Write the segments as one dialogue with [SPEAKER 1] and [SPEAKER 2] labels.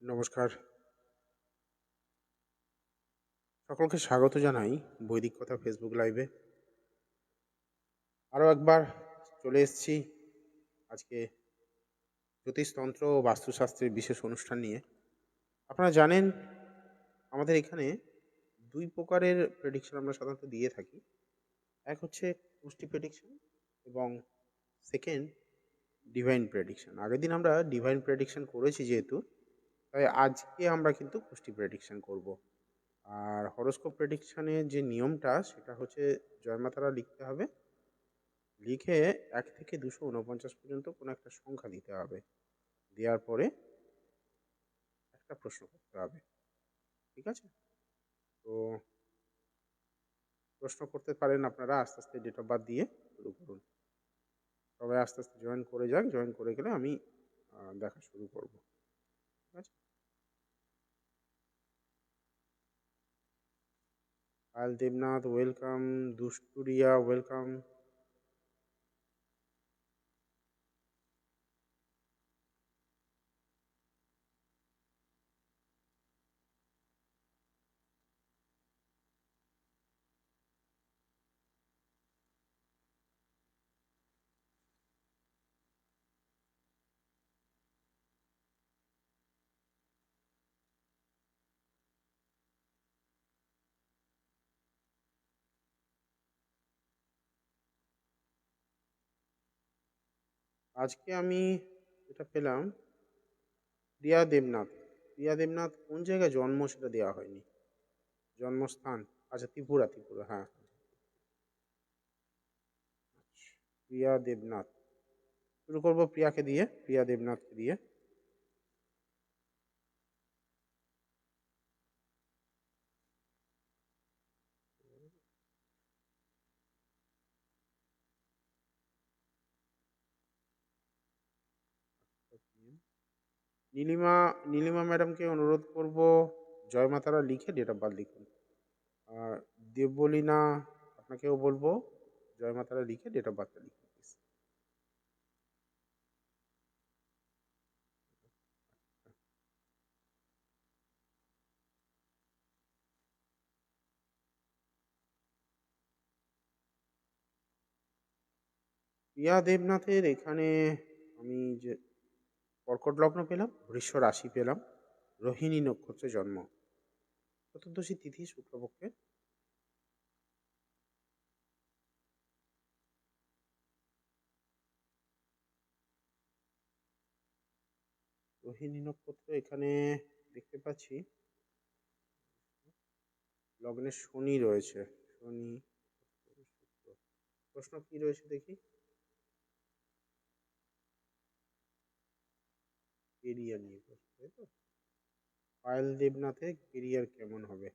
[SPEAKER 1] নমস্কার, সকলকে স্বাগত জানাই বৈদিক কথা ফেসবুক লাইভে। আরও একবার চলে এসেছি আজকে জ্যোতিষতন্ত্র ও বাস্তুশাস্ত্রের বিশেষ অনুষ্ঠান নিয়ে। আপনারা জানেন আমাদের এখানে দুই প্রকারের প্রেডিকশন আমরা সাধারণত দিয়ে থাকি। এক হচ্ছে কুষ্টি প্রেডিকশন এবং সেকেন্ড ডিভাইন প্রেডিকশন। আগের দিন আমরা ডিভাইন প্রেডিকশন করেছি যেহেতু, তাই আজকে আমরা কিন্তু কুষ্টি প্রেডিকশন করব। আর হরোস্কোপ প্রেডিকশনের যে নিয়মটা সেটা হচ্ছে জয়মাতারা লিখতে হবে, লিখে ১ থেকে ২৪৯ পর্যন্ত কোনো একটা সংখ্যা দিতে হবে। দেওয়ার পরে একটা প্রশ্ন করতে হবে। ঠিক আছে? তো প্রশ্ন করতে পারেন আপনারা আস্তে, আস্তে ডেট অফ বার্থ দিয়ে শুরু করুন। সবাই আস্তে, আস্তে জয়েন করে যান। জয়েন করে গেলে আমি দেখা শুরু করব। ঠিক আছে? পায়েল দেবনাথ ওয়েলকাম, দুষ্টুরিয়া ওয়েলকাম। আজকে আমি যেটা পেলাম প্রিয়া দেবনাথ। প্রিয়া দেবনাথ কোন জায়গায় জন্ম সেটা দেওয়া হয়নি। জন্মস্থান আচ্ছা ত্রিপুরা, ত্রিপুরা হ্যাঁ। প্রিয়া দেবনাথ। শুরু করব প্রিয়াকে দিয়ে, প্রিয়া দেবনাথকে দিয়ে। নীলিমা, নীলিমা ম্যাডামকে অনুরোধ করব জয়মাতারা লিখে ডেট অফ বার্থ লিখুন। আর দেবলীনা আপনাকেও বলবো জয়মাতারা লিখে ডেট অফ বার্থটা লিখুন প্লিজ। প্রিয়া দেবনাথের এখানে আমি যে কর্কট লগ্ন পেলাম, বৃষ রাশি পেলাম, রোহিণী নক্ষত্রে জন্ম, চতুর্দশী তিথি শুক্লপক্ষের। রোহিণী নক্ষত্র এখানে দেখতে পাচ্ছি লগ্নে শনি রয়েছে। শনি, শুক্র। প্রশ্ন কি রয়েছে দেখি। কেরিয়ার নিয়ে প্রশ্ন, তাই তো? পায়েল দেবনাথের কেরিয়ার কেমন হবে?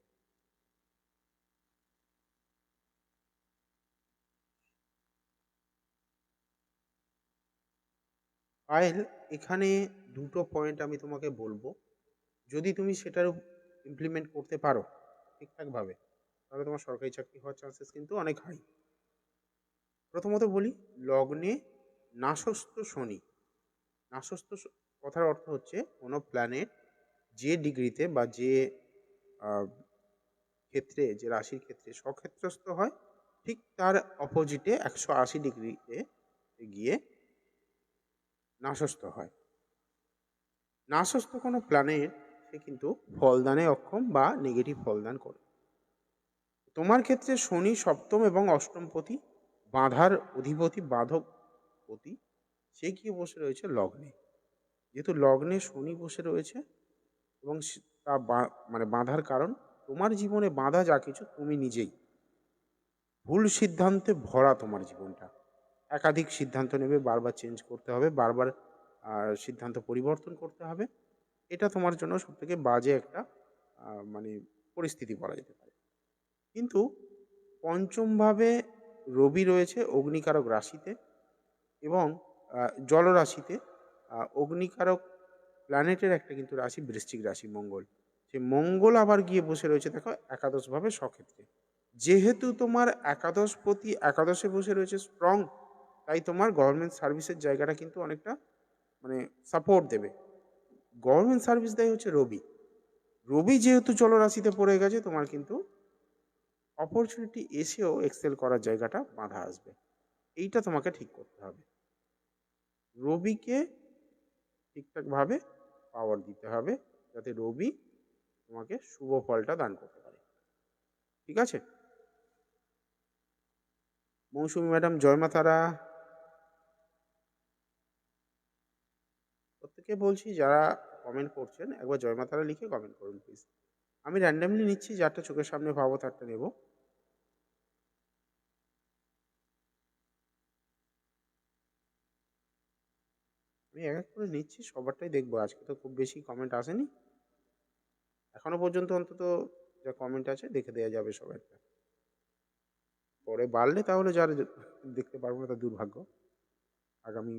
[SPEAKER 1] পায়েল, এখানে দুটো পয়েন্ট আমি তোমাকে বলবো, যদি তুমি সেটার ইমপ্লিমেন্ট করতে পারো ঠিকঠাকভাবে, তাহলে তোমার সরকারি চাকরি হওয়ার চান্সেস কিন্তু অনেক হাই। প্রথমত বলি, লগ্নে নাসস্ত শনি। নাসস্ত কথার অর্থ হচ্ছে কোনো প্ল্যানেট যে ডিগ্রিতে বা যে আহ, ক্ষেত্রে, যে রাশির ক্ষেত্রে স্বক্ষেত্রস্থ হয়, ঠিক তার অপোজিটে ১৮০ ডিগ্রিতে গিয়ে নাসস্ত হয়। নাসস্ত কোনো প্ল্যানেট সে কিন্তু ফলদানে অক্ষম বা নেগেটিভ ফলদান করে। তোমার ক্ষেত্রে শনি সপ্তম এবং অষ্টমপতি, বাধার অধিপতি, বাধকপতি, সে গিয়ে বসে রয়েছে লগ্নে। যেহেতু লগ্নে শনি বসে রয়েছে এবং তা মানে বাধার কারণ, তোমার জীবনে বাধা যা কিছু তুমি নিজেই, ভুল সিদ্ধান্তে ভরা তোমার জীবনটা। একাধিক সিদ্ধান্ত নেবে, বারবার চেঞ্জ করতে হবে, বারবার সিদ্ধান্ত পরিবর্তন করতে হবে। এটা তোমার জন্য সবথেকে বাজে একটা মানে পরিস্থিতি বলা যেতে পারে। কিন্তু পঞ্চমভাবে রবি রয়েছে অগ্নিকারক রাশিতে এবং জলরাশিতে। অগ্নিকারক প্ল্যানেটের একটা কিন্তু রাশি বৃশ্চিক রাশি, মঙ্গল। সে মঙ্গল আবার গিয়ে বসে রয়েছে দেখো একাদশভাবে স্বক্ষেত্রে। যেহেতু তোমার একাদশপতি একাদশে বসে রয়েছে স্ট্রং, তাই তোমার গভর্নমেন্ট সার্ভিসের জায়গাটা কিন্তু অনেকটা মানে সাপোর্ট দেবে। গভর্নমেন্ট সার্ভিস দেয় হচ্ছে রবি। রবি যেহেতু জলরাশিতে পড়ে গেছে, তোমার কিন্তু অপরচুনিটি এসেও এক্সেল করার জায়গাটা বাধা আসবে। এইটা তোমাকে ঠিক করতে হবে। রবিকে ঠিকঠাকভাবে পাওয়ার দিতে হবে, যাতে রবি তোমাকে শুভ ফলটা দান করতে পারে। ঠিক আছে? মৌসুমী ম্যাডাম, জয় মা তারা। প্রত্যেকে বলছি যারা কমেন্ট করছেন, একবার জয় মা তারা লিখে কমেন্ট করুন প্লিজ। আমি র্যান্ডামলি নিচ্ছি, যারটা চোখের সামনে ভাবো তারটা নেব। আমি এক এক করে নিচ্ছি, সবারটাই দেখবো। আজকে তো খুব বেশি কমেন্ট আসেনি এখনো পর্যন্ত, অন্তত যা কমেন্ট আছে দেখে দেওয়া যাবে সবাইটা। পরে বাড়লে তাহলে যার দেখতে পারবো না তার দুর্ভাগ্য, আগামী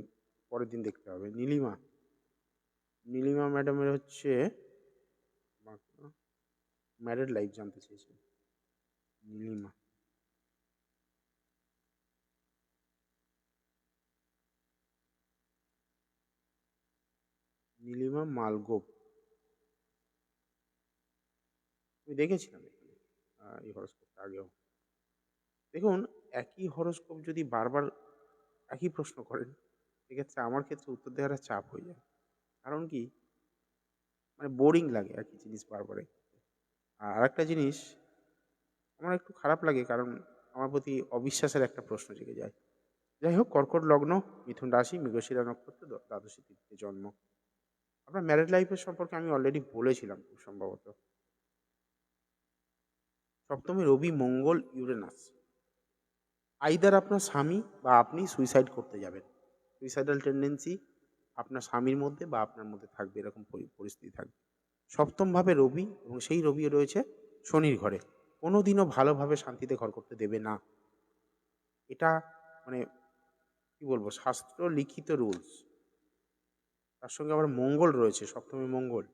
[SPEAKER 1] পরের দিন দেখতে হবে। নীলিমা, নীলিমা ম্যাডামের হচ্ছে ম্যারেড লাইফ জানতে চেয়েছেন। নীলিমা, নীলিমা মালগোপ, আমি দেখেছিলাম এখানে এই হরস্কোপটা আগেও। দেখুন, একই হরস্কোপ যদি বারবার একই প্রশ্ন করেন, সেক্ষেত্রে আমার ক্ষেত্রে উত্তর দেওয়াটা চাপ হয়ে যায়। কারণ কি, মানে বোরিং লাগে একই জিনিস বারবার। আর আরেকটা জিনিস আমার একটু খারাপ লাগে, কারণ আমার প্রতি অবিশ্বাসের একটা প্রশ্ন জেগে যায়। যাই হোক, কর্কট লগ্ন, মিথুন রাশি, মৃগশিরা নক্ষত্র, দ্বাদশী তিথিতে জন্ম। আপনার ম্যারেড লাইফের সম্পর্কে আমি অলরেডি বলেছিলাম খুব সম্ভবত। সপ্তমে রবি, মঙ্গল, ইউরেনাস। আইদার আপনার স্বামী বা আপনি সুইসাইড করতে যাবেন, সুইসাইডাল টেন্ডেন্সি আপনার স্বামীর মধ্যে বা আপনার মধ্যে থাকবে, এরকম পরিস্থিতি থাকবে। সপ্তমভাবে রবি, এবং সেই রবি রয়েছে শনির ঘরে। কোনোদিনও ভালোভাবে শান্তিতে ঘর করতে দেবে না। এটা মানে কি বলবো, শাস্ত্র লিখিত রুলস। তার সঙ্গে আবার মঙ্গল রয়েছে, সপ্তমে মঙ্গল।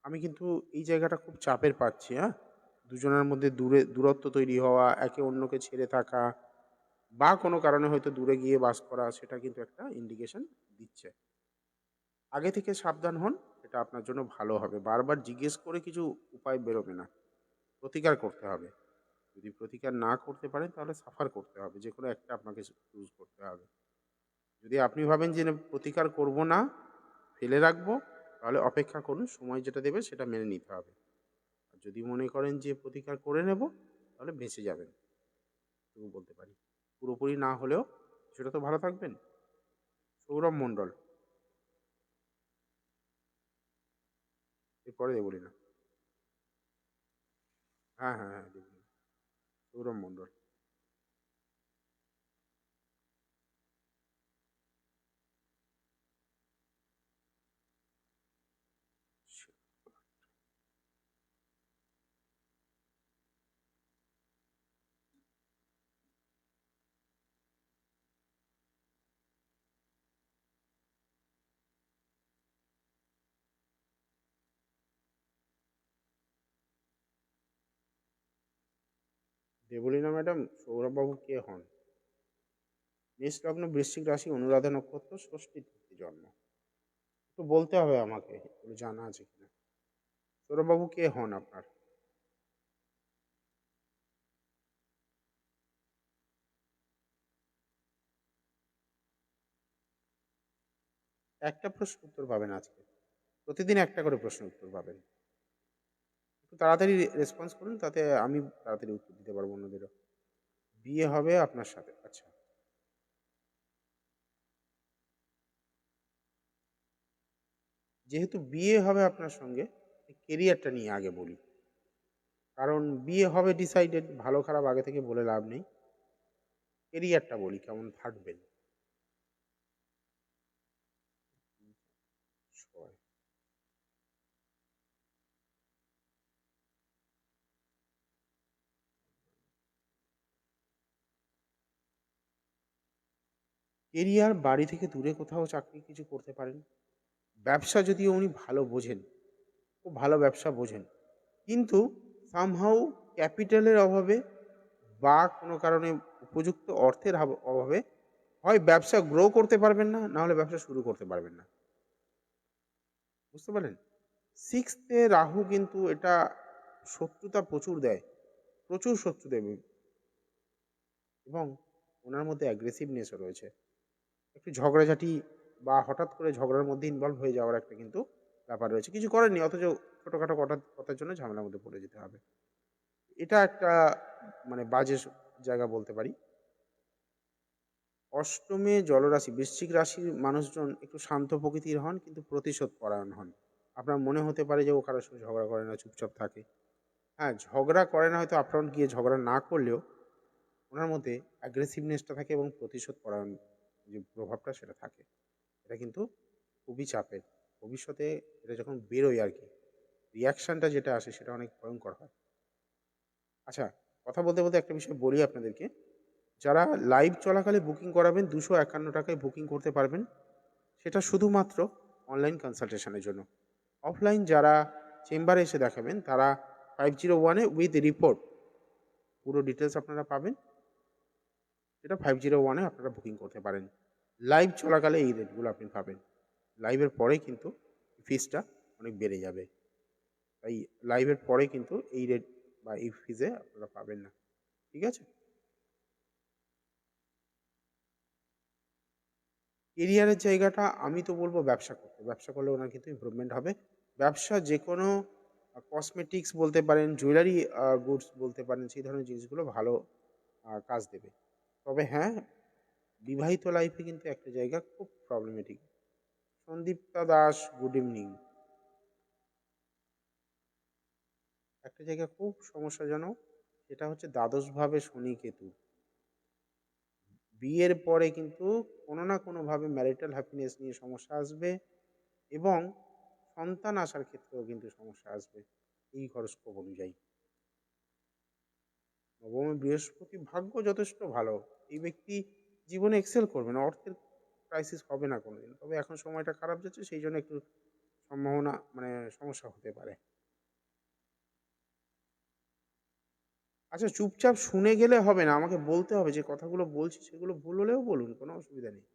[SPEAKER 1] আমি কিন্তু এই জায়গাটা খুব চাপের পাচ্ছি। হ্যাঁ, দুজনের মধ্যে দূরত্ব তৈরি হওয়া, একে অন্যকে ছেড়ে থাকা, বা কোনো কারণে হয়তো দূরে গিয়ে বাস করা, সেটা কিন্তু একটা ইন্ডিকেশন দিচ্ছে। আগে থেকে সাবধান হন, এটা আপনার জন্য ভালো হবে। বারবার জিজ্ঞেস করে কিছু উপায় বেরোবে না, প্রতিকার করতে হবে। যদি প্রতিকার না করতে পারেন, তাহলে সাফার করতে হবে, যে কোনো একটা আপনাকে চুজ করতে হবে। যদি আপনি ভাবেন যে না, প্রতিকার করব না, ফেলে রাখবো, তাহলে অপেক্ষা করুন, সময় যেটা দেবে সেটা মেনে নিতে হবে। আর যদি মনে করেন যে প্রতিকার করে নেব, তাহলে বেঁচে যাবেন, তবু বলতে পারি। পুরোপুরি না হলেও সেটা তো ভালো থাকবেন। সৌরভ মণ্ডল, এরপরে বলি না। হ্যাঁ হ্যাঁ হ্যাঁ, দেখুন, সৌরভ মণ্ডল। দেবলীনা ম্যাডাম, সৌরভবাবু কে হন? মেষ লগ্ন, বৃশ্চিক রাশি, অনুরাধা নক্ষত্র, ষষ্ঠী তিথিতে জন্ম। একটু বলতে হবে আমাকে, এগুলো জানা আছে কিনা। সৌরভবাবু কে হন আপনার? একটা প্রশ্ন উত্তর পাবেন আজকে, প্রতিদিন একটা করে প্রশ্ন উত্তর পাবেন। একটু তাড়াতাড়ি রেসপন্স করুন, তাতে আমি তাড়াতাড়ি উত্তর দিতে পারবো অন্যদেরও। বিয়ে হবে আপনার সাথে, আচ্ছা। যেহেতু বিয়ে হবে আপনার সঙ্গে, কেরিয়ারটা নিয়ে আগে বলি। কারণ বিয়ে হবে ডিসাইডেড, ভালো খারাপ আগে থেকে বলে লাভ নেই। কেরিয়ারটা বলি, কেমন থাকবেন। ছয়। কেরিয়ার, বাড়ি থেকে দূরে কোথাও চাকরি কিছু করতে পারেন। ব্যবসা যদিও উনি ভালো বোঝেন, খুব ভালো ব্যবসা বোঝেন, কিন্তু সামহাউ ক্যাপিটালের অভাবে বা কোনো কারণে উপযুক্ত অর্থের অভাবে হয় ব্যবসা গ্রো করতে পারবেন না, না হলে ব্যবসা শুরু করতে পারবেন না। বুঝতে পারলেন? সিক্সথে রাহু কিন্তু এটা শত্রুতা প্রচুর দেয়, প্রচুর শত্রু দেবে, এবং ওনার মধ্যে অ্যাগ্রেসিভনেসও রয়েছে। একটু ঝগড়াঝাটি বা হঠাৎ করে ঝগড়ার মধ্যে ইনভলভ হয়ে যাওয়ার একটা কিন্তু ব্যাপার রয়েছে। কিছু করার নেই, অথচ ছোটখাটো কথার জন্য ঝামেলার মধ্যে পড়ে যেতে হবে। এটা একটা মানে বাজে জায়গা বলতে পারি। অষ্টমে জলরাশি, বৃশ্চিক রাশির মানুষজন একটু শান্ত প্রকৃতির হন, কিন্তু প্রতিশোধ পরায়ণ হন। আপনার মনে হতে পারে যে ও কারোর সঙ্গে ঝগড়া করে না, চুপচাপ থাকে। হ্যাঁ, ঝগড়া করে না, হয়তো আপফ্রন্ট গিয়ে ঝগড়া না করলেও ওনার মধ্যে অ্যাগ্রেসিভনেসটা থাকে এবং প্রতিশোধ পরায়ণ যে প্রভাবটা সেটা থাকে। এটা কিন্তু খুবই চাপের। ভবিষ্যতে এটা যখন বেরোয় আর কি, রিয়াকশনটা যেটা আসে সেটা অনেক ভয়ঙ্কর হয়। আচ্ছা, কথা বলতে বলতে একটা বিষয় বলি আপনাদেরকে। যারা লাইভ চলাকালে বুকিং করাবেন 251 টাকায় বুকিং করতে পারবেন। সেটা শুধুমাত্র অনলাইন কনসালটেশনের জন্য। অফলাইন যারা চেম্বারে এসে দেখাবেন তারা 501-এ উইথ রিপোর্ট পুরো ডিটেলস আপনারা পাবেন। সেটা 501-এ আপনারা বুকিং করতে পারেন। লাইভ চলাকালে এই রেটগুলো আপনি পাবেন। লাইভের পরে কিন্তু ফিসটা অনেক বেড়ে যাবে। তাই লাইভের পরে কিন্তু এই রেট বা এই ফিজে আপনারা পাবেন না। ঠিক আছে? কেরিয়ারের জায়গাটা আমি তো বলব ব্যবসা করতে। ব্যবসা করলে ওনার কিন্তু ইমপ্রুভমেন্ট হবে। ব্যবসা যেকোনো কসমেটিক্স বলতে পারেন, জুয়েলারি গুডস বলতে পারেন, সেই ধরনের জিনিসগুলো ভালো কাজ দেবে। তবে হ্যাঁ, বিবাহিত লাইফে কিন্তু একটা জায়গা খুব problematic. Sandipta Das, good evening. একটা জায়গা খুব সমস্যাজনক, সেটা হচ্ছে দ্বাদশভাবে শনি কেতু। বিয়ের পরে কিন্তু কোনো না কোনোভাবে ম্যারিটাল হ্যাপিনেস নিয়ে সমস্যা আসবে, এবং সন্তান আসার ক্ষেত্রেও কিন্তু সমস্যা আসবে এই হরোস্কোপ অনুযায়ী। নবমে বৃহস্পতি, ভাগ্য যথেষ্ট ভালো। এই ব্যক্তি জীবনে এক্সেল করবেন, অর্থের ক্রাইসিস হবে না কোনোদিন। তবে এখন সময়টা খারাপ যাচ্ছে, সেই জন্য একটু সম্ভাবনা মানে সমস্যা হতে পারে। আচ্ছা, চুপচাপ শুনে গেলে হবে না, আমাকে বলতে হবে। যে কথাগুলো বলছি সেগুলো ভুল হলেও বলুন, কোনো অসুবিধা নেই।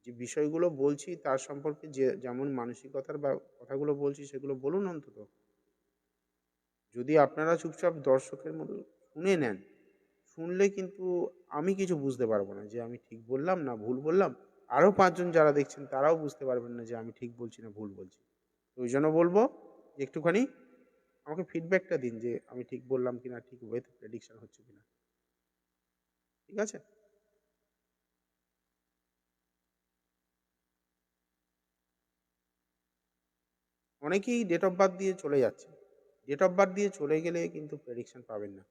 [SPEAKER 1] যে বিষয়গুলো বলছি তার সম্পর্কে যে যেমন মানসিকতার বা কথাগুলো বলছি সেগুলো বলুন অন্তত। যদি আপনারা চুপচাপ দর্শকের মতো শুনে নেন, শুনলে কিন্তু আমি কিছু বুঝতে পারবো না যে আমি ঠিক বললাম না ভুল বললাম। আরও 5 জন যারা দেখছেন তারাও বুঝতে পারবেন না যে আমি ঠিক বলছি না ভুল বলছি। তো ওই জন্য বলবো যে একটুখানি আমাকে ফিডব্যাকটা দিন যে আমি ঠিক বললাম কিনা, ঠিক ওয়েতে প্রেডিকশন হচ্ছে কিনা। ঠিক আছে? অনেকেই ডেট অফ বার্থ দিয়ে চলে যাচ্ছে। ডেট অফ বার্থ দিয়ে চলে গেলে কিন্তু প্রেডিকশন পাবেন না।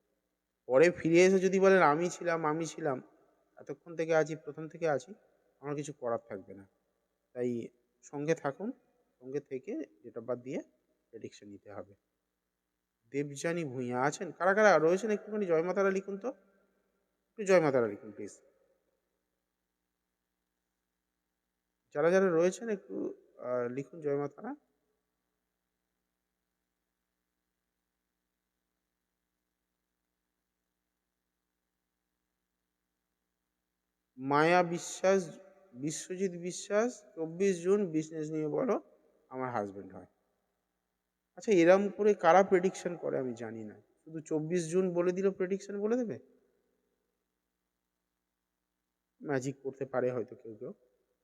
[SPEAKER 1] পরে ফিরে এসে যদি বলেন আমি ছিলাম, এতক্ষণ থেকে আছি, প্রথম থেকে আছি, আমার কিছু করার থাকবে না। তাই সঙ্গে থাকুন, সঙ্গে থেকে ডেট অফ বার্থ দিয়ে প্রেডিকশন নিতে হবে। দেবযানী ভূঁইয়া আছেন? কারা কারা রয়েছেন একটুখানি জয় মা তারা লিখুন তো। একটু জয় মা তারা লিখুন প্লিজ। যারা যারা রয়েছেন একটু লিখুন জয় মা তারা। মায়া বিশ্বাস, বিশ্বজিৎ বিশ্বাস, 24 জুন বিজনেস নিয়ে বলো, আমার হাজবেন্ড হয়। আচ্ছা, এরম করে কারা প্রেডিকশন করে আমি জানি না। শুধু 24 জুন বলে দিল প্রেডিকশন বলে দেবে? ম্যাজিক করতে পারে হয়তো কেউ কেউ।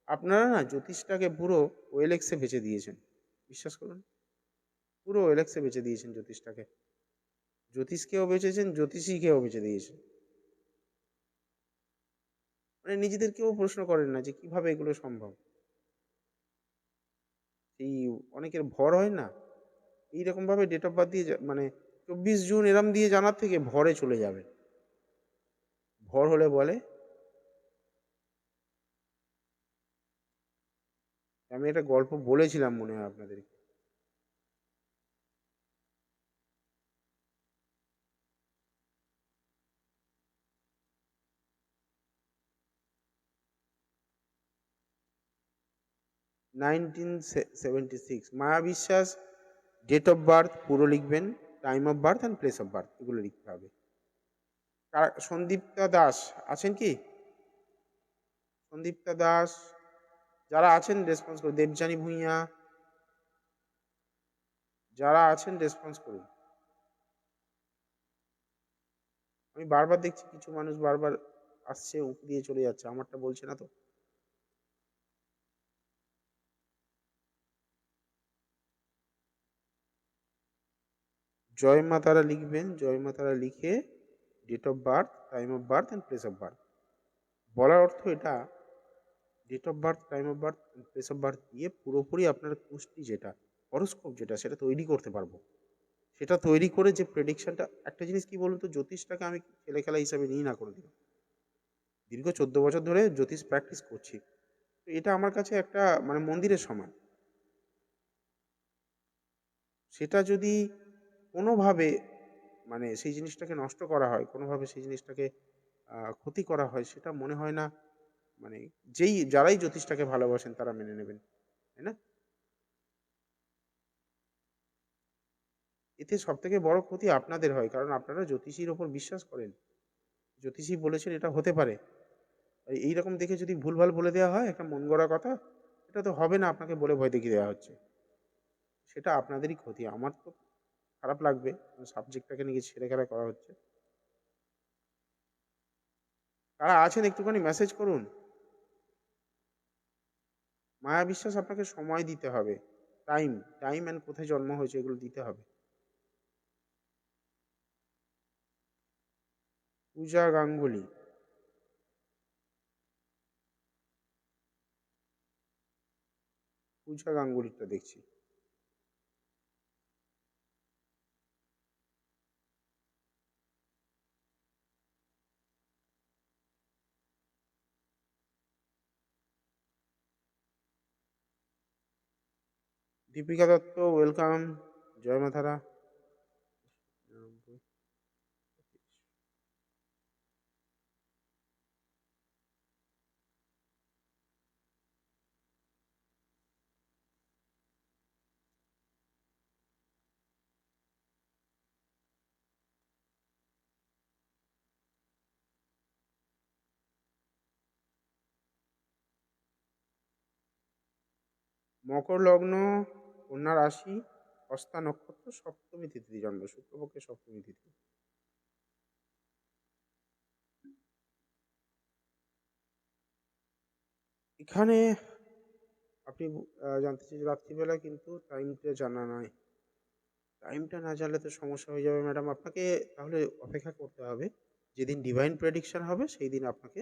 [SPEAKER 1] আপনারা না জ্যোতিষটাকে পুরো ওএলএক্সে বেচে দিয়েছেন, বিশ্বাস করুন। পুরো ওএলএক্সে বেচে দিয়েছেন জ্যোতিষটাকে। জ্যোতিষকেও বেচেছেন, জ্যোতিষীকেও বেচে দিয়েছেন। মানে নিজেদেরকেও প্রশ্ন করেন না যে কিভাবে এগুলো সম্ভব। এই অনেকের ভর হয় না, এইরকম ভাবে ডেট অফ বার্থ দিয়ে মানে 24 জুন এরম দিয়ে জানার থেকে ভরে চলে যাবে। ভর হলে বলে। আমি একটা গল্প বলেছিলাম মনে হয় আপনাদেরকে। 1976 মায়া বিশ্বাস, ডেট অফ বার্থ পুরো লিখবেন, time of birth and place of birth এগুলো লিখতে হবে। সন্দীপ্তা দাস আছেন কি? সন্দীপ্তা দাস, যারা আছেন রেসপন্স করুন। দেবযানী ভূঁইয়া, যারা আছেন রেসপন্স করুন। আমি বারবার দেখছি কিছু মানুষ বারবার আসছে, উঁকি দিয়ে চলে যাচ্ছে, আমারটা বলছে না তো। জয় মা তারা লিখবেন, জয় মা তারা লিখে date of birth, time of birth and place of birth. বলার অর্থ এটা, date of birth, time of birth, place of birth দিয়ে পুরোপুরি আপনার কুষ্টি যেটা, হরোস্কোপ যেটা, সেটা তৈরি করতে পারবো। সেটা তৈরি করে যে প্রেডিকশনটা, একটা জিনিস কি বলুন তো, জ্যোতিষটাকে আমি ছেলে খেলা হিসাবে নিই না কোনোদিন। দীর্ঘ 14 বছর ধরে জ্যোতিষ প্র্যাকটিস করছি, তো এটা আমার কাছে একটা মানে মন্দিরের সমান। সেটা যদি কোনোভাবে মানে সেই জিনিসটাকে নষ্ট করা হয়, কোনোভাবে সেই জিনিসটাকে ক্ষতি করা হয়, সেটা মনে হয় না মানে যারাই জ্যোতিষটাকে ভালোবাসেন তারা মেনে নেবেন, তাই না? এতে সব থেকে বড় ক্ষতি আপনাদের হয়, কারণ আপনারা জ্যোতিষীর ওপর বিশ্বাস করেন। জ্যোতিষী বলেছেন এটা হতে পারে, এইরকম দেখে যদি ভুলভাল বলে দেওয়া হয় একটা মন গড়া কথা, এটা তো হবে না, আপনাকে বলে ভয় দেখিয়ে দেওয়া হচ্ছে, সেটা আপনাদেরই ক্ষতি। আমার তো খারাপ লাগবে, সাবজেক্টটাকে নিয়ে ছেড়ে খেলা করা হচ্ছে। কারা আছেন একটুখানি মেসেজ করুন। মায়া বিশ্বাস, আপনাকে সময় দিতে হবে, টাইম, টাইম অ্যান্ড কোথায় জন্ম হয়েছে এগুলো দিতে হবে। পূজা গাঙ্গুলি, পূজা গাঙ্গুলিটা দেখছি। দীপিকা দত্ত, ওয়েলকাম। জয় মাতারা। মকর লগ্ন, কন্যা রাশি, হস্তা নক্ষত্র, সপ্তমী তিথি জন্ম, শুক্লপক্ষের সপ্তমী তিথি। এখানে আপনি জানতে চাইছেন রাত্রিবেলা, কিন্তু টাইমটা জানা নয়। টাইমটা না জানলে তো সমস্যা হয়ে যাবে ম্যাডাম, আপনাকে তাহলে অপেক্ষা করতে হবে, যেদিন ডিভাইন প্রেডিকশন হবে সেই দিন আপনাকে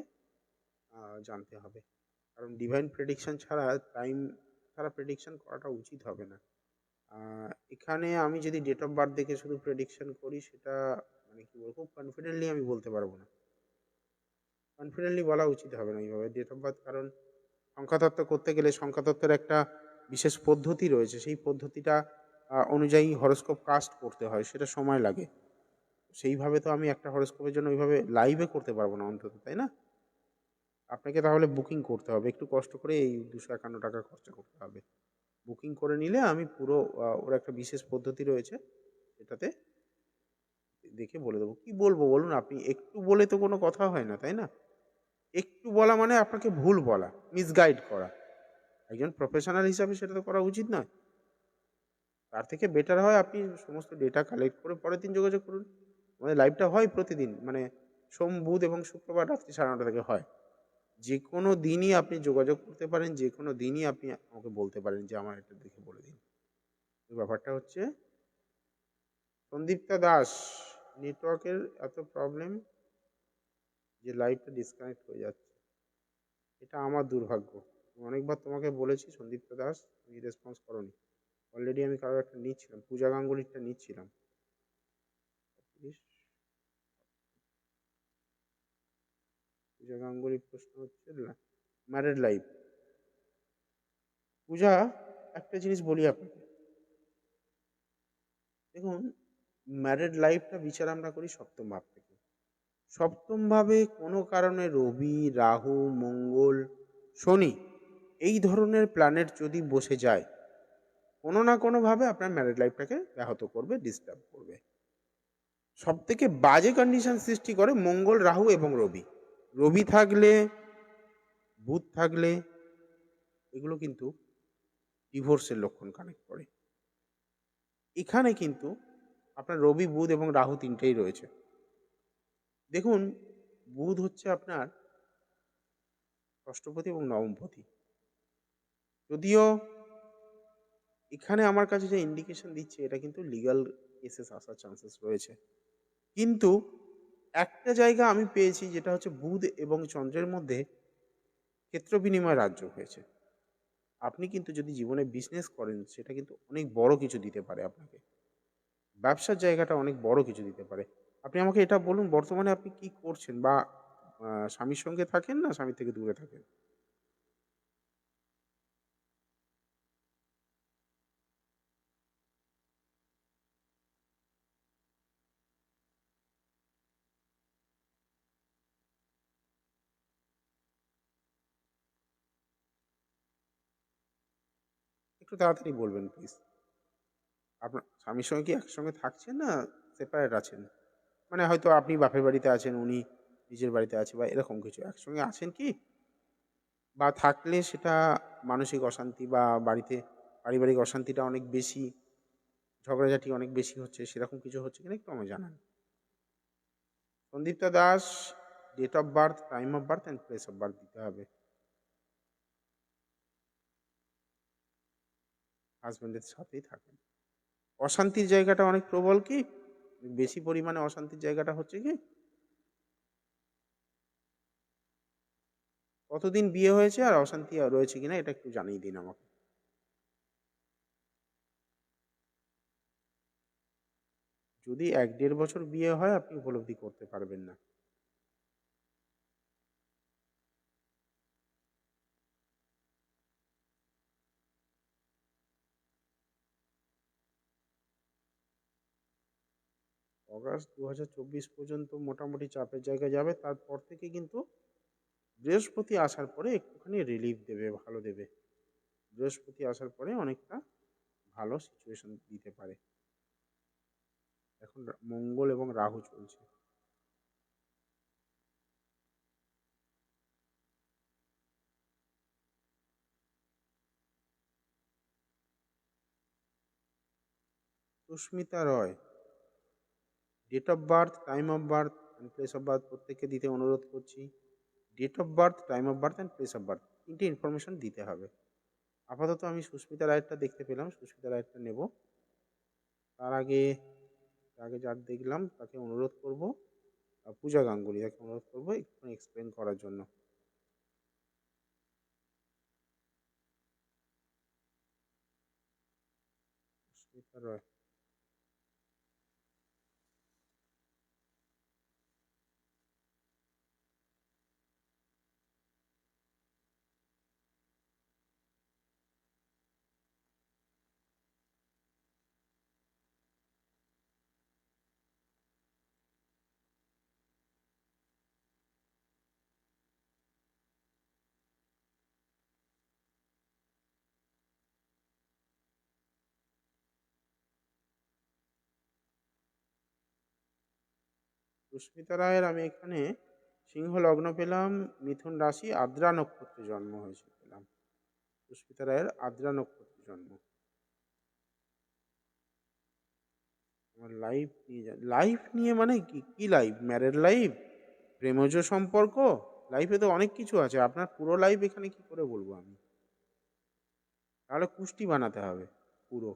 [SPEAKER 1] জানতে হবে। কারণ ডিভাইন প্রেডিকশন ছাড়া, টাইম ছাড়া প্রেডিকশন করাটা উচিত হবে না। এখানে আমি যদি ডেট অফ বার্থ দেখে শুধু প্রেডিকশন করি, সেটা মানে কি বলবো, খুব কনফিডেন্টলি আমি বলতে পারবো না। কনফিডেন্টলি বলা উচিত হবে না এইভাবে ডেট অফ বার্থ, কারণ সংখ্যাতত্ত্ব করতে গেলে সংখ্যাতত্ত্বের একটা বিশেষ পদ্ধতি রয়েছে, সেই পদ্ধতিটা অনুযায়ী হরোস্কোপ কাস্ট করতে হয়, সেটা সময় লাগে। সেইভাবে তো আমি একটা হরোস্কোপের জন্য ওইভাবে লাইভে করতে পারবো না অন্তত, তাই না? আপনাকে তাহলে বুকিং করতে হবে, একটু কষ্ট করে এই 251 টাকা খরচা করতে হবে। বুকিং করে নিলে আমি পুরো ওর একটা বিশেষ পদ্ধতি রয়েছে, সেটাতে দেখে বলে দেবো। কি বলবো বলুন, আপনি একটু বলে তো কোনো কথা হয় না, তাই না? একটু বলা মানে আপনাকে ভুল বলা, মিসগাইড করা। একজন প্রফেশনাল হিসাবে সেটা তো করা উচিত নয়। তার থেকে বেটার হয় আপনি সমস্ত ডেটা কালেক্ট করে পরের দিন যোগাযোগ করুন। আমাদের লাইভটা হয় প্রতিদিন, মানে সোম, বুধ এবং শুক্রবার রাত্রি 9:30 থেকে হয়। যে কোনো দিনই আপনি যোগাযোগ করতে পারেন, যে কোনো দিনই আপনি আমাকে বলতে পারেন যে আমার এটা দেখে বলে দিন। তো ব্যাপারটা হচ্ছে, সন্দীপ্তা দাস, নেটওয়ার্কের এত প্রবলেম যে লাইভটা ডিসকানেক্ট হয়ে যাচ্ছে, এটা আমার দুর্ভাগ্য। অনেকবার তোমাকে বলেছি সন্দীপ্তা দাস, তুমি রেসপন্স করোনি। অলরেডি আমি কারোর একটা নিচ্ছিলাম, পূজা গাঙ্গুলিরটা নিচ্ছিলাম। পূজা গাঙ্গুলির প্রশ্ন হচ্ছে ম্যারেড লাইফ। পূজা, একটা জিনিস বলি আপনাকে, দেখুন, ম্যারেড লাইফটা বিচার আমরা করি সপ্তম ভাব থেকে। সপ্তম ভাবে কোনো কারণে রবি, রাহু, মঙ্গল, শনি, এই ধরনের প্ল্যানেট যদি বসে যায়, কোনো না কোনোভাবে আপনার ম্যারেড লাইফটাকে ব্যাহত করবে, ডিস্টার্ব করবে। সব থেকে বাজে কন্ডিশন সৃষ্টি করে মঙ্গল, রাহু এবং রবি। রবি থাকলে বুধ থাকলে এগুলো কিন্তু ডিভোর্সের লক্ষণ কানেক্ট করে। এখানে কিন্তু আপনার রবি, বুধ এবং রাহু তিনটেই রয়েছে। দেখুন, বুধ হচ্ছে আপনার ষষ্ঠপতি এবং নবমপতি। যদিও এখানে আমার কাছে যে ইন্ডিকেশন দিচ্ছে এটা কিন্তু লিগ্যাল কেসেস আসার চান্সেস রয়েছে। কিন্তু একটা জায়গা আমি পেয়েছি যেটা হচ্ছে বুধ এবং চন্দ্রের মধ্যে ক্ষেত্র বিনিময় রাজ্য হয়েছে। আপনি কিন্তু যদি জীবনে বিজনেস করেন সেটা কিন্তু অনেক বড় কিছু দিতে পারে আপনাকে। ব্যবসার জায়গাটা অনেক বড় কিছু দিতে পারে। আপনি আমাকে এটা বলুন, বর্তমানে আপনি কি করছেন? বা স্বামীর সঙ্গে থাকেন না স্বামীর থেকে দূরে থাকেন? একটু তাড়াতাড়ি বলবেন প্লিজ। আপনার স্বামীর সঙ্গে কি একসঙ্গে থাকছেন না সেপারেট আছেন? মানে হয়তো আপনি বাপের বাড়িতে আছেন, উনি নিজের বাড়িতে আছে বা এরকম কিছু। একসঙ্গে আছেন কি? বা থাকলে সেটা মানসিক অশান্তি বা বাড়িতে পারিবারিক অশান্তিটা অনেক বেশি, ঝগড়াঝাটি অনেক বেশি হচ্ছে, সেরকম কিছু হচ্ছে কিনা একটু আমায় জানান। Sandipta Das, date of birth, time of birth and place of birth দিতে হবে। হাজব্যান্ডের সাথেই থাকেন। অশান্তির জায়গাটা অনেক প্রবল কি? বেশি পরিমাণে অশান্তির জায়গাটা হচ্ছে কি? কতদিন বিয়ে হয়েছে আর অশান্তি রয়েছে কিনা এটা একটু জানিয়ে দিন আমাকে। যদি ১-১.৫ বছর বিয়ে হয় আপনি উপলব্ধি করতে পারবেন না। অগাস্ট ২০২৪ পর্যন্ত মোটামুটি চাপের জায়গায় যাবে। তারপর থেকে কিন্তু বৃহস্পতি আসার পরে একটুখানি রিলিফ দেবে, ভালো দেবে। বৃহস্পতি আসার পরে অনেকটা ভালো সিচুয়েশন দিতে পারে। এখন মঙ্গল এবং রাহু চলছে। Susmita Roy, date of birth, time of birth and place of birth প্রত্যেককে দিতে অনুরোধ করছি। Date of birth, time of birth and place of birth তিনটে ইনফরমেশন দিতে হবে। আপাতত আমি সুস্মিতা রায়েরটা দেখতে পেলাম, সুস্মিতা রায়েরটা নেব। তার আগে যার দেখলাম তাকে অনুরোধ করব, পূজা গাঙ্গুলি, তাকে অনুরোধ করবো একটু এক্সপ্লেন করার জন্য। সুস্মিতা রয়, সুস্মিতা রায়ের আমি এখানে সিংহ লগ্ন পেলাম, মিথুন রাশি, আদ্রা নক্ষত্রে জন্ম হয়েছে পেলাম। সুস্মিতা রায়ের আদ্রা নক্ষত্রে জন্ম। আমার লাইফ নিয়ে লাইফ নিয়ে মানে কি কি লাইফ? ম্যারেড লাইফ, প্রেমজ সম্পর্ক? লাইফে তো অনেক কিছু আছে, আপনার পুরো লাইফ এখানে কি করে বলবো আমি? তাহলে কুষ্টি বানাতে হবে পুরো।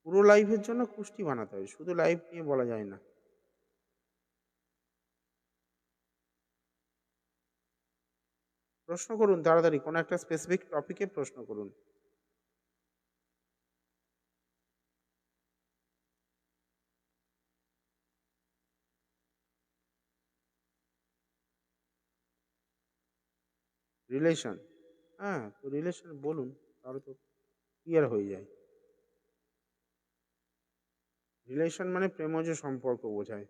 [SPEAKER 1] পুরো লাইফের জন্য কুষ্টি বানাতে হবে, শুধু লাইফ নিয়ে বলা যায় না। প্রশ্ন করুন তাড়াতাড়ি, কোনো একটা স্পেসিফিক টপিকে প্রশ্ন করুন। রিলেশন, হ্যাঁ তো রিলেশন বলুন, তাহলে তো ক্লিয়ার হয়ে যায়। রিলেশন মানে প্রেমজ সম্পর্ক বোঝায়।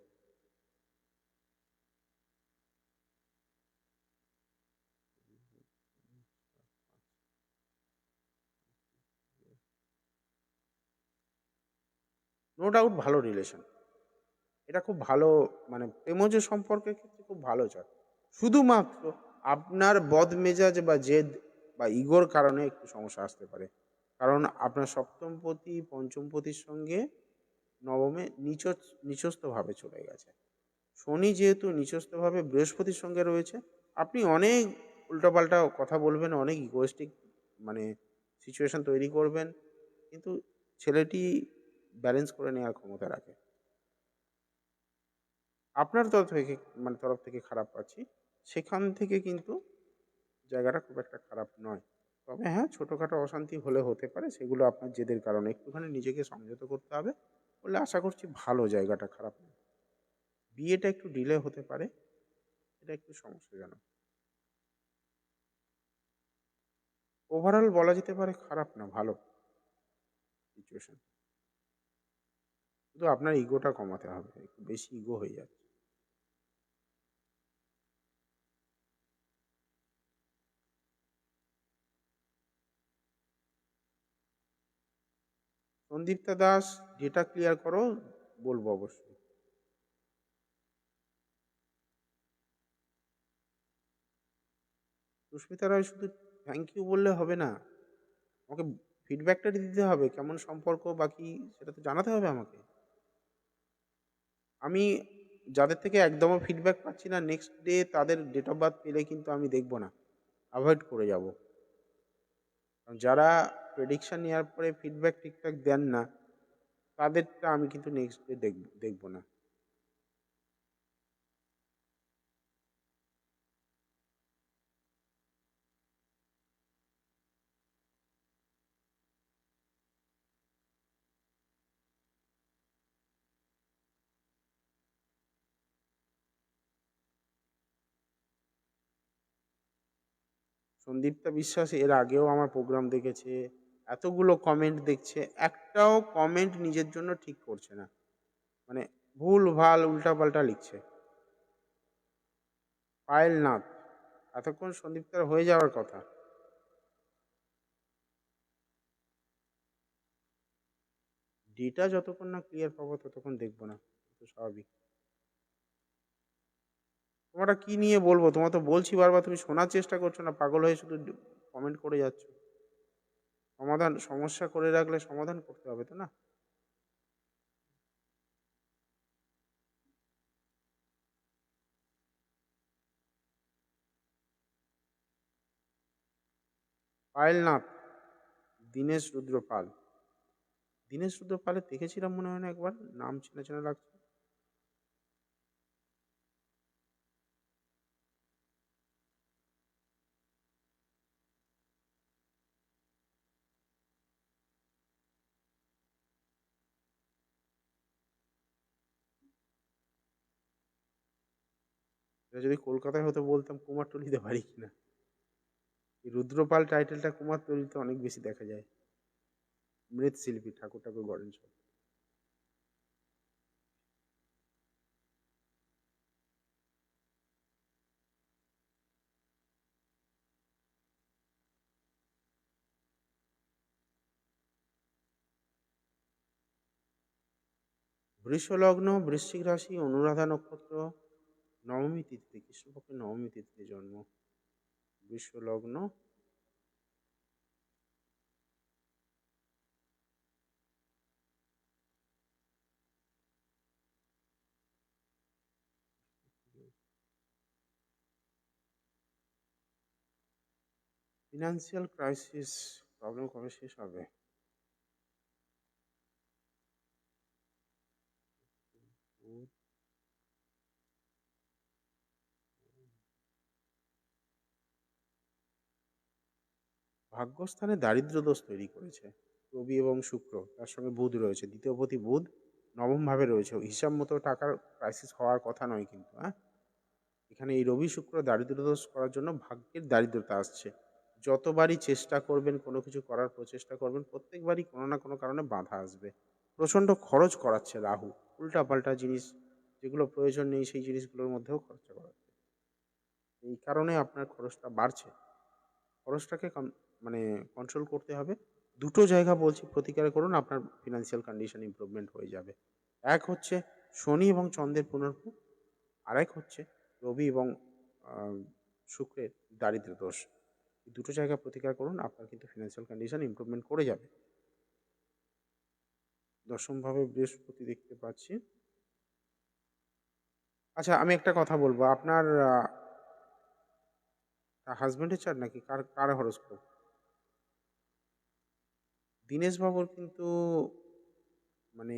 [SPEAKER 1] নো ডাউট ভালো রিলেশন। এটা খুব ভালো, মানে প্রেমজ সম্পর্কের ক্ষেত্রে খুব ভালো চার্ট। শুধুমাত্র আপনার বদমেজাজ বা জেদ বা ইগোর কারণে একটু সমস্যা আসতে পারে। কারণ আপনার সপ্তমপতি পঞ্চমপতির সঙ্গে নবমে নিচস্থভাবে চলে গেছে। শনি যেহেতু নিচস্থভাবে বৃহস্পতির সঙ্গে রয়েছে, আপনি অনেক উল্টোপাল্টা কথা বলবেন, অনেক ইগোয়েস্টিক মানে সিচুয়েশন তৈরি করবেন, কিন্তু ছেলেটি ব্যালেন্স করে নেওয়ার ক্ষমতা রাখে। আপনার তরফ থেকে খারাপ পাচ্ছি, সেখান থেকে কিন্তু জায়গাটা খুব একটা খারাপ নয়। তবে হ্যাঁ, ছোটোখাটো অশান্তি হলে হতে পারে, সেগুলো আপনার জেদের কারণে একটুখানি নিজেকে সংযত করতে হবে, বলে আশা করছি ভালো, জায়গাটা খারাপ নয়। বিয়েটা একটু ডিলে হতে পারে, এটা একটু সমস্যাজনক। ওভারঅল বলা যেতে পারে খারাপ না, ভালো সিচুয়েশন। শুধু আপনার ইগোটা কমাতে হবে, একটু বেশি ইগো হয়ে যাচ্ছে। সন্দীপ্তা দাস, ডেটা ক্লিয়ার করো, বলবো অবশ্যই। সুস্মিতা রায়, শুধু থ্যাংক ইউ বললে হবে না, আমাকে ফিডব্যাকটা দিতে হবে, কেমন সম্পর্ক বাকি সেটা তো জানাতে হবে আমাকে। আমি যাদের থেকে একদমও ফিডব্যাক পাচ্ছি না, নেক্সট ডে তাদের ডেট অফ বার্থ পেলে কিন্তু আমি দেখবো না, অ্যাভয়েড করে যাব। কারণ যারা প্রেডিকশন নেওয়ার পরে ফিডব্যাক ঠিকঠাক দেন না, তাদেরটা আমি কিন্তু নেক্সট ডে দেখবো না। সন্দীপ্তা বিশ্বাস এর আগেও আমার প্রোগ্রাম দেখেছে, এতগুলো কমেন্ট দেখছে, একটাও কমেন্ট নিজের জন্য ঠিক করছে না, মানে ভুল ভাল উল্টাপাল্টা লিখছে। পায়েল নাথ, এতক্ষণ সন্দীপ্তার হয়ে যাওয়ার কথা। ডেটা যতক্ষণ না ক্লিয়ার পাবো ততক্ষণ দেখবো না, তো স্বাভাবিক। তোমরা কি নিয়ে বলবো, তোমার তো বলছি বারবার, তুমি শোনার চেষ্টা করছো না, পাগল হয়ে শুধু কমেন্ট করে যাচ্ছ। সমস্যা করে রাখলে সমাধান করতে হবে তো, না? পায়েল নাথ, দীনেশ রুদ্র পাল। দীনেশ রুদ্র পালের দেখেছিলাম মনে হয় না একবার, নাম চেনা চেনা লাগছে। এটা যদি কলকাতায় হতো বলতাম কুমারটুলিতে বাড়ি কিনা। এই রুদ্রপাল টাইটেলটা কুমারটুলিতে অনেক বেশি দেখা যায়, মৃৎশিল্পী, ঠাকুর ঠাকুর গড়েন সব। বৃষ লগ্ন, বৃশ্চিক রাশি, অনুরাধা নক্ষত্র, নবমী তিথিতে, কৃষ্ণপক্ষের নবমী তিথিতে জন্ম। বৃষ লগ্ন, ফিনান্সিয়াল ক্রাইসিস, প্রবলেম কবে শেষ হবে? ভাগ্যস্থানে দারিদ্র দোষ তৈরি করেছে রবি এবং শুক্র, তার সঙ্গে বুধ রয়েছে, দ্বিতীয়পতি বুধ নবম ভাবে রয়েছে, হিসাব মতো টাকার ক্রাইসিস হওয়ার কথা নয় কিন্তু, হ্যাঁ। এখানে এই রবি শুক্র দারিদ্র দোষ করার জন্য ভাগ্যের দারিদ্রতা আসছে। যতবারই চেষ্টা করবেন, কোনো কিছু করার প্রচেষ্টা করবেন, প্রত্যেকবারই কোনো না কোনো কারণে বাধা আসবে। প্রচণ্ড খরচ করাচ্ছে রাহু, উল্টাপাল্টা জিনিস, যেগুলো প্রয়োজন নেই সেই জিনিসগুলোর মধ্যেও খরচা করাচ্ছে। এই কারণে আপনার খরচটা বাড়ছে। খরচটাকে মানে কন্ট্রোল করতে হবে। দুটো জায়গা বলছি প্রতিকার করুন, আপনার ফিনান্সিয়াল কন্ডিশন ইমপ্রুভমেন্ট হয়ে যাবে। এক হচ্ছে শনি এবং চন্দ্রের পুনর্ভূ, আরেক হচ্ছে রবি এবং শুক্রের দারিদ্র দোষ। এই দুটো জায়গা প্রতিকার করুন, আপনার কিন্তু ফিনান্সিয়াল কন্ডিশন ইমপ্রুভমেন্ট করে যাবে। দশমভাবে বৃহস্পতি দেখতে পাচ্ছি। আচ্ছা, আমি একটা কথা বলবো, আপনার হাজব্যান্ডের চার্ট নাকি কার কার হরোস্কোপ? দীনেশ বাবুর কিন্তু মানে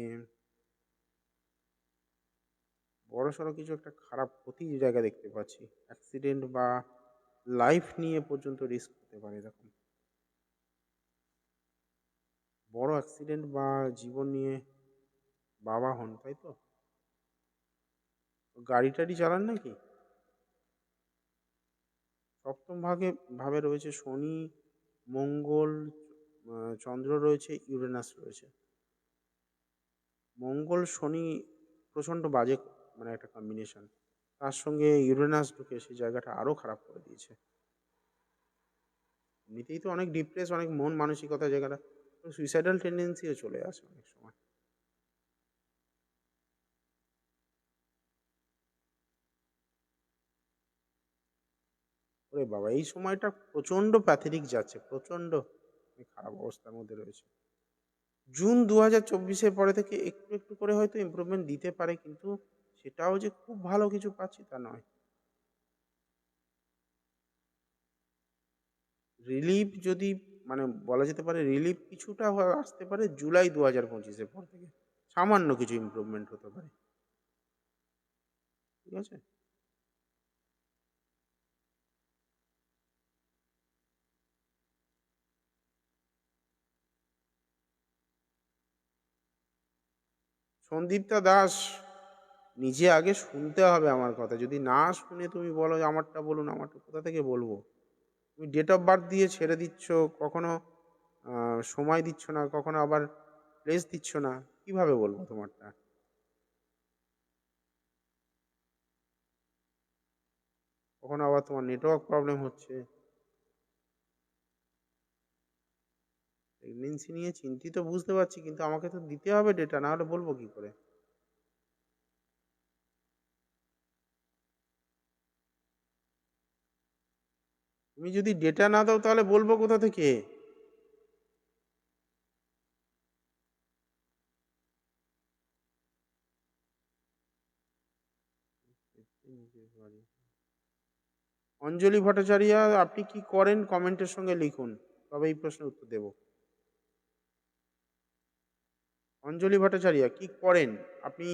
[SPEAKER 1] বড়সড় কিছু একটা খারাপ ক্ষতি জায়গা দেখতে পাচ্ছি, অ্যাক্সিডেন্ট বা লাইফ নিয়ে পর্যন্ত রিস্ক হতে পারে এরকম বড় অ্যাক্সিডেন্ট বা জীবন নিয়ে বাবা হন, তাই তো? গাড়ি টাড়ি চালান নাকি? সপ্তম ভাবে রয়েছে শনি, মঙ্গল, চন্দ্র রয়েছে, ইউরেনাস রয়েছে। মঙ্গল শনি প্রচণ্ড বাজে মানে একটা কম্বিনেশন, তার সঙ্গে ইউরেনাস ঢুকে সেই জায়গাটা আরও খারাপ করে দিয়েছে। এমনিতেই তো অনেক ডিপ্রেস, অনেক মন মানসিকতা জায়গাটা, সুইসাইডাল টেন্ডেন্সিও চলে আসে অনেক সময়। ওরে বাবা, এই সময়টা প্রচণ্ড প্যাথেটিক যাচ্ছে, প্রচণ্ড খারাপ অবস্থার মধ্যে রয়েছে। জুন 2024-এর পরে থেকে একটু একটু করে হয়তো ইমপ্রুভমেন্ট দিতে পারে, কিন্তু সেটাও যে খুব ভালো কিছু পাচ্ছি তা নয়। রিলিফ যদি মানে বলা যেতে পারে, রিলিফ কিছুটা আসতে পারে জুলাই 2025-এর পর থেকে, সামান্য কিছু ইমপ্রুভমেন্ট হতে পারে। ঠিক আছে। সন্দীপ্তা দাস, নিজে আগে শুনতে হবে আমার কথা। যদি না শুনে তুমি বলো যে আমারটা বলুন, আমারটা কোথা থেকে বলবো? তুমি ডেট অফ বার্থ দিয়ে ছেড়ে দিচ্ছ, কখনো সময় দিচ্ছ না, কখনো আবার প্লেস দিচ্ছ না, কিভাবে বলবো তোমারটা? কখনো আবার তোমার নেটওয়ার্ক প্রবলেম হচ্ছে। প্রেগনেন্সি নিয়ে চিন্তিত বুঝতে পারছি, কিন্তু আমাকে তো দিতে হবে ডেটা, না হলে বলবো কি করে? তুমি যদি ডেটা না দাও তাহলে বলবো কোথা থেকে? অঞ্জলি ভট্টাচার্য, আপনি কি করেন কমেন্টের সঙ্গে লিখুন, তবে এই প্রশ্নের উত্তর দেব। অঞ্জলি ভট্টাচার্য, কি করেন আপনি?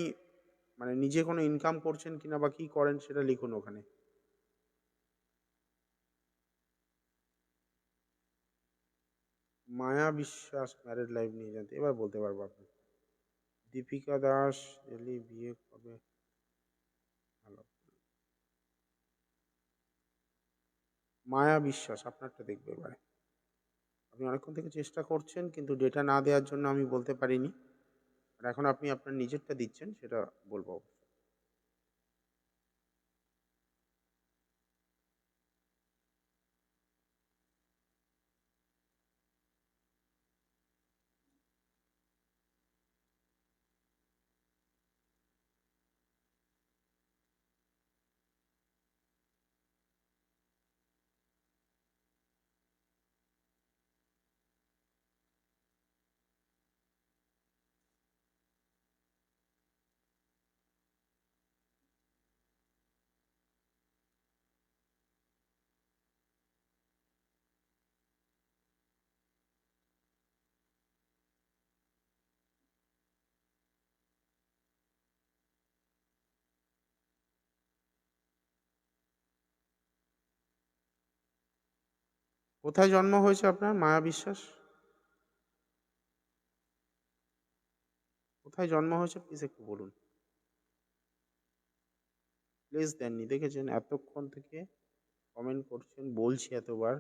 [SPEAKER 1] মানে নিজে কোনো ইনকাম করছেন কিনা বা কি করেন সেটা লিখুন ওখানে। মায়া বিশ্বাস ম্যারেড লাইফ নিয়ে জানতে, এবার বলতে পারবো আপনি। দীপিকা দাস, এলি বিয়ে কবে? ভালো। মায়া বিশ্বাস, আপনারটা দেখবে এবারে। আপনি অনেকক্ষণ থেকে চেষ্টা করছেন, কিন্তু ডেটা না দেওয়ার জন্য আমি বলতে পারিনি। আর এখন আপনি আপনার নিজেরটা দিচ্ছেন, সেটা বলবো। কোথায় জন্ম হয়েছে আপনার, মায়া বিশ্বাস? কোথায় জন্ম হয়েছে প্লিজ একটু বলুন। প্লিজ দেননি, দেখেছেন এতক্ষণ থেকে কমেন্ট করছেন, বলছি এতবার।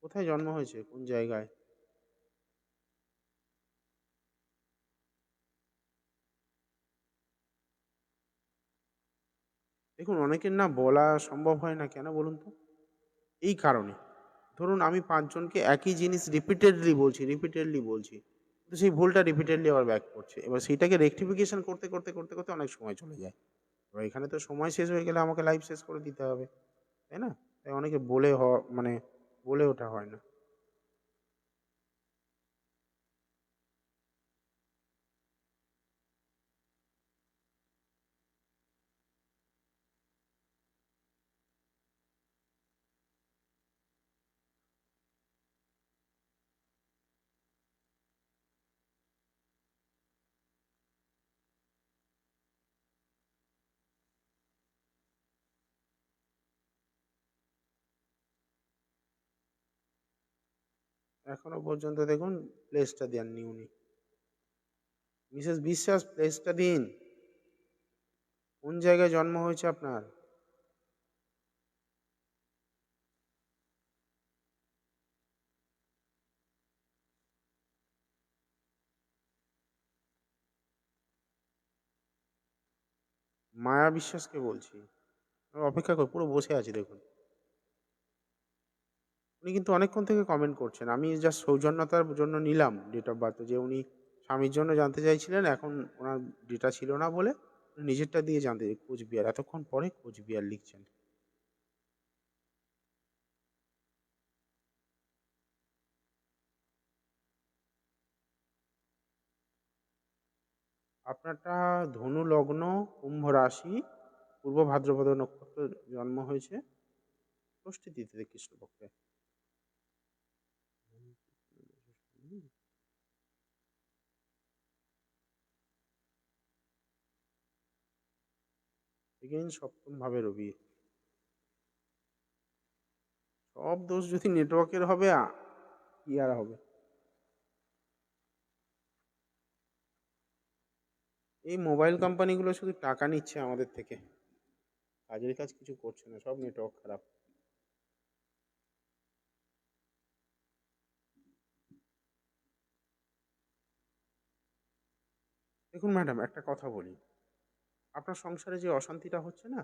[SPEAKER 1] কোথায় জন্ম হয়েছে, কোন জায়গায়? দেখুন, অনেকের না বলা সম্ভব হয় না, কেন বলুন তো? এই কারণে, ধরুন আমি 5 জনকে একই জিনিস রিপিটেডলি বলছি, তো সেই ভুলটা রিপিটেডলি আবার ব্যাক করছে। এবার সেইটাকে রেকটিফিকেশন করতে, করতে, করতে, করতে অনেক সময় চলে যায়। এবার এখানে তো সময় শেষ হয়ে গেলে আমাকে লাইফ শেষ করে দিতে হবে। তাই না? তাই অনেকে মানে বলে ওঠা হয় না। এখনো পর্যন্ত দেখুন প্লেসটা দেননি উনি। মিসেস বিশ্বাস প্লেসটা দিন। কোন জায়গায় জন্ম হয়েছে আপনার? মায়া বিশ্বাসকে বলছি। আমি অপেক্ষা করি, পুরো বসে আছি দেখুন। উনি কিন্তু অনেকক্ষণ থেকে কমেন্ট করছেন। আমি জাস্ট সৌজন্যতার জন্য নিলাম ডেট অফ বার্থ, যে উনি স্বামীর জন্য জানতে চাইছিলেন, এখন ওনার ডেটা ছিল না বলে উনি নিজেরটা দিয়ে জানতে কোচবিহার, এতক্ষণ পরে কোচবিহার লিখছেন। আপনারটা ধনু লগ্ন, কুম্ভ রাশি, পূর্ব ভাদ্রপদ নক্ষত্র জন্ম হয়েছে ষষ্ঠী তিথিতে কৃষ্ণপক্ষে। এগেইন সপ্তম ভাবে রবি। সব দোষ যদি নেটওয়ার্কের হবে, কি আর হবে। এই মোবাইল কোম্পানিগুলো শুধু টাকা নিচ্ছে আমাদের থেকে, কাজের কাজ কিছু করছে না, সব নেটওয়ার্ক খারাপ। দেখুন ম্যাডাম, একটা কথা বলি, আপনার সংসারে যে অশান্তিটা হচ্ছে না,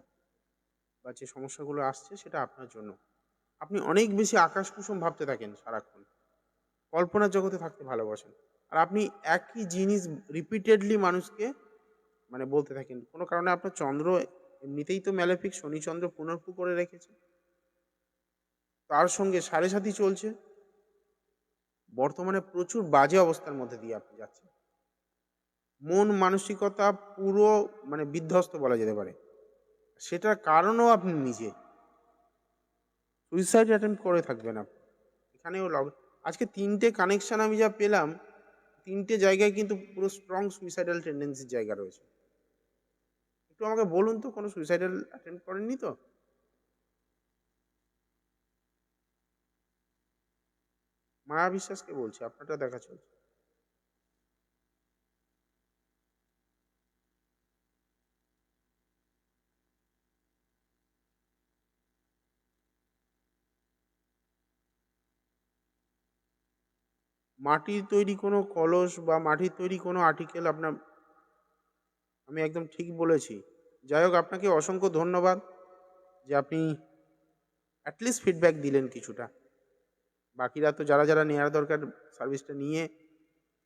[SPEAKER 1] বা যে সমস্যাগুলো আসছে, সেটা আপনার জন্য। আপনি অনেক বেশি আকাশ কুসুম ভাবতে থাকেন সারাক্ষণ, কল্পনার জগতে থাকতে ভালোবাসেন। আর আপনি একই জিনিস রিপিটেডলি মানুষকে মানে বলতে থাকেন। কোনো কারণে আপনার চন্দ্র এমনিতেই তো ম্যালেফিক, শনি চন্দ্র পুনর্পু করে রেখেছে, তার সঙ্গে সাড়ে সাথী চলছে। বর্তমানে প্রচুর বাজে অবস্থার মধ্যে দিয়ে আপনি যাচ্ছেন। মন মানসিকতা পুরো মানে বিধ্বস্ত বলা যেতে পারে। সেটার কারণও আপনি নিজে সুইসাইড অ্যাটেম্প্ট করে থাকবেন আপনি। এখানেও আজকে ৩টে কানেকশন আমি যা পেলাম, ৩টে জায়গায় কিন্তু পুরো স্ট্রং সুইসাইডাল টেন্ডেন্সির জায়গা রয়েছে। একটু আমাকে বলুন তো, কোনো সুইসাইডাল অ্যাটেম্প্ট করেননি তো? মায়া বিশ্বাসকে বলছি, আপনারটা দেখা চলছে। মাটির তৈরি কোনো কলস বা মাটির তৈরি কোনো আর্টিকেল আপনার, আমি একদম ঠিক বলেছি। যাই হোক, আপনাকে অসংখ্য ধন্যবাদ যে আপনি অ্যাটলিস্ট ফিডব্যাক দিলেন কিছুটা। বাকিরা তো যারা যারা নেওয়ার দরকার সার্ভিসটা নিয়ে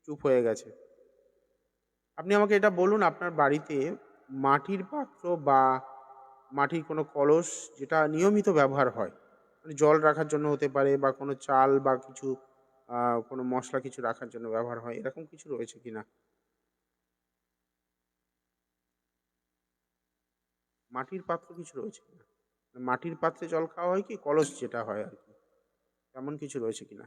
[SPEAKER 1] চুপ হয়ে গেছে। আপনি আমাকে এটা বলুন, আপনার বাড়িতে মাটির পাত্র বা মাটির কোনো কলস যেটা নিয়মিত ব্যবহার হয়, মানে জল রাখার জন্য হতে পারে, বা কোনো চাল বা কিছু কোনো মশলা কিছু রাখার জন্য ব্যবহার হয়, এরকম কিছু রয়েছে কিনা? মাটির পাত্র কিছু রয়েছে কিনা? মাটির পাত্রে জল খাওয়া হয় কি, কলস যেটা হয় আর কি, তেমন কিছু রয়েছে কিনা?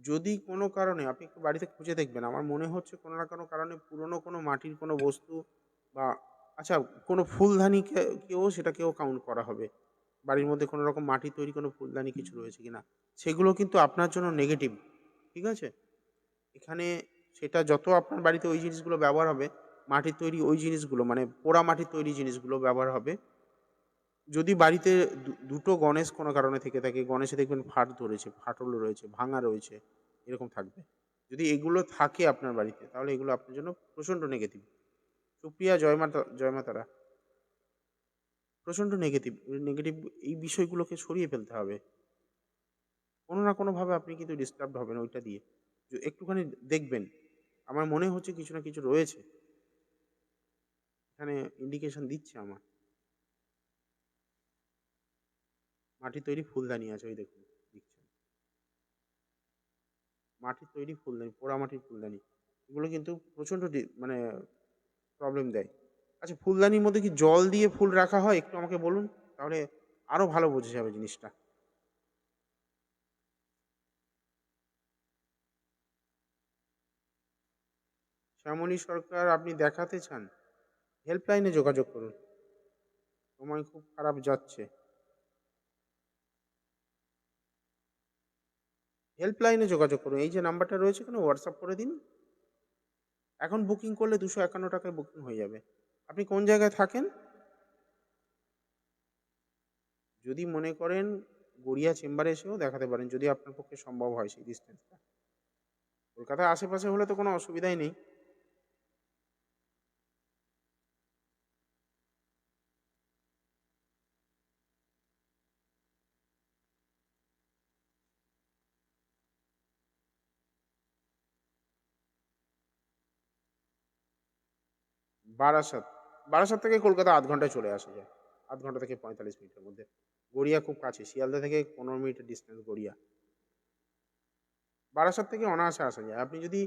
[SPEAKER 1] যদি কোনো কারণে আপনি একটু বাড়িতে খুঁজে দেখবেন, আমার মনে হচ্ছে কোনো না কোনো কারণে পুরনো কোনো মাটির কোনো বস্তু বা, আচ্ছা, কোনো ফুলদানিকে কেও সেটাকেও কাউন্ট করা হবে। বাড়ির মধ্যে কোনো রকম মাটির তৈরি কোনো ফুলদানি কিছু রয়েছে কিনা, সেগুলো কিন্তু আপনার জন্য নেগেটিভ। ঠিক আছে? এখানে সেটা যত আপনার বাড়িতে ওই জিনিসগুলো ব্যবহার হবে, মাটির তৈরি ওই জিনিসগুলো মানে পোড়া মাটির তৈরি জিনিসগুলো ব্যবহার হবে, যদি বাড়িতে দুটো গণেশ কোনো কারণে থেকে থাকে, গণেশে দেখবেন ফাট ধরেছে, ফাটল রয়েছে, ভাঙা রয়েছে, এরকম থাকবে। যদি এগুলো থাকে আপনার বাড়িতে তাহলে এগুলো আপনার জন্য প্রচণ্ড নেগেটিভ। সুপ্রিয়া, জয় মা তারা। প্রচণ্ড নেগেটিভ নেগেটিভ এই বিষয়গুলোকে সরিয়ে ফেলতে হবে। কোনো না কোনোভাবে আপনি কিন্তু ডিস্টার্বড হবেন ওইটা দিয়ে। একটুখানি দেখবেন, আমার মনে হচ্ছে কিছু না কিছু রয়েছে, এখানে ইন্ডিকেশন দিচ্ছে আমার। মাটির তৈরি ফুলদানি আছে, ওই দেখুন দিচ্ছেন। মাটির তৈরি ফুলদানি, পোড়া মাটির ফুলদানি, এগুলো কিন্তু প্রচণ্ড মানে প্রবলেম দেয়। আচ্ছা, ফুলদানির মধ্যে কি জল দিয়ে ফুল রাখা হয়? একটু আমাকে বলুন, তাহলে আরো ভালো বোঝা যাবে জিনিসটা। শ্যামলী সরকার, আপনি দেখাতে চান? হেল্পলাইনে যোগাযোগ করুন। সময় খুব খারাপ যাচ্ছে। হেল্পলাইনে যোগাযোগ করুন, এই যে নাম্বারটা রয়েছে এখানে হোয়াটসঅ্যাপ করে দিন। এখন বুকিং করলে 251 টাকায় বুকিং হয়ে যাবে। আপনি কোন জায়গায় থাকেন? যদি মনে করেন গড়িয়া চেম্বারে এসেও দেখাতে পারেন, যদি আপনার পক্ষে সম্ভব হয় সেই ডিস্টেন্সটা। কলকাতার আশেপাশে হলে তো কোনো অসুবিধাই নেই। বারাসাত, বারাসাত থেকে কলকাতা 8 ঘন্টায় চলে আসা যায়, 8 ঘন্টা থেকে 45 মিনিটের মধ্যে। গড়িয়া খুব কাছে, শিয়ালদা থেকে 15 মিনিটের ডিস্টেন্স গড়িয়া। বারাসাত থেকে অনায়াসে আসা যায়। আপনি যদি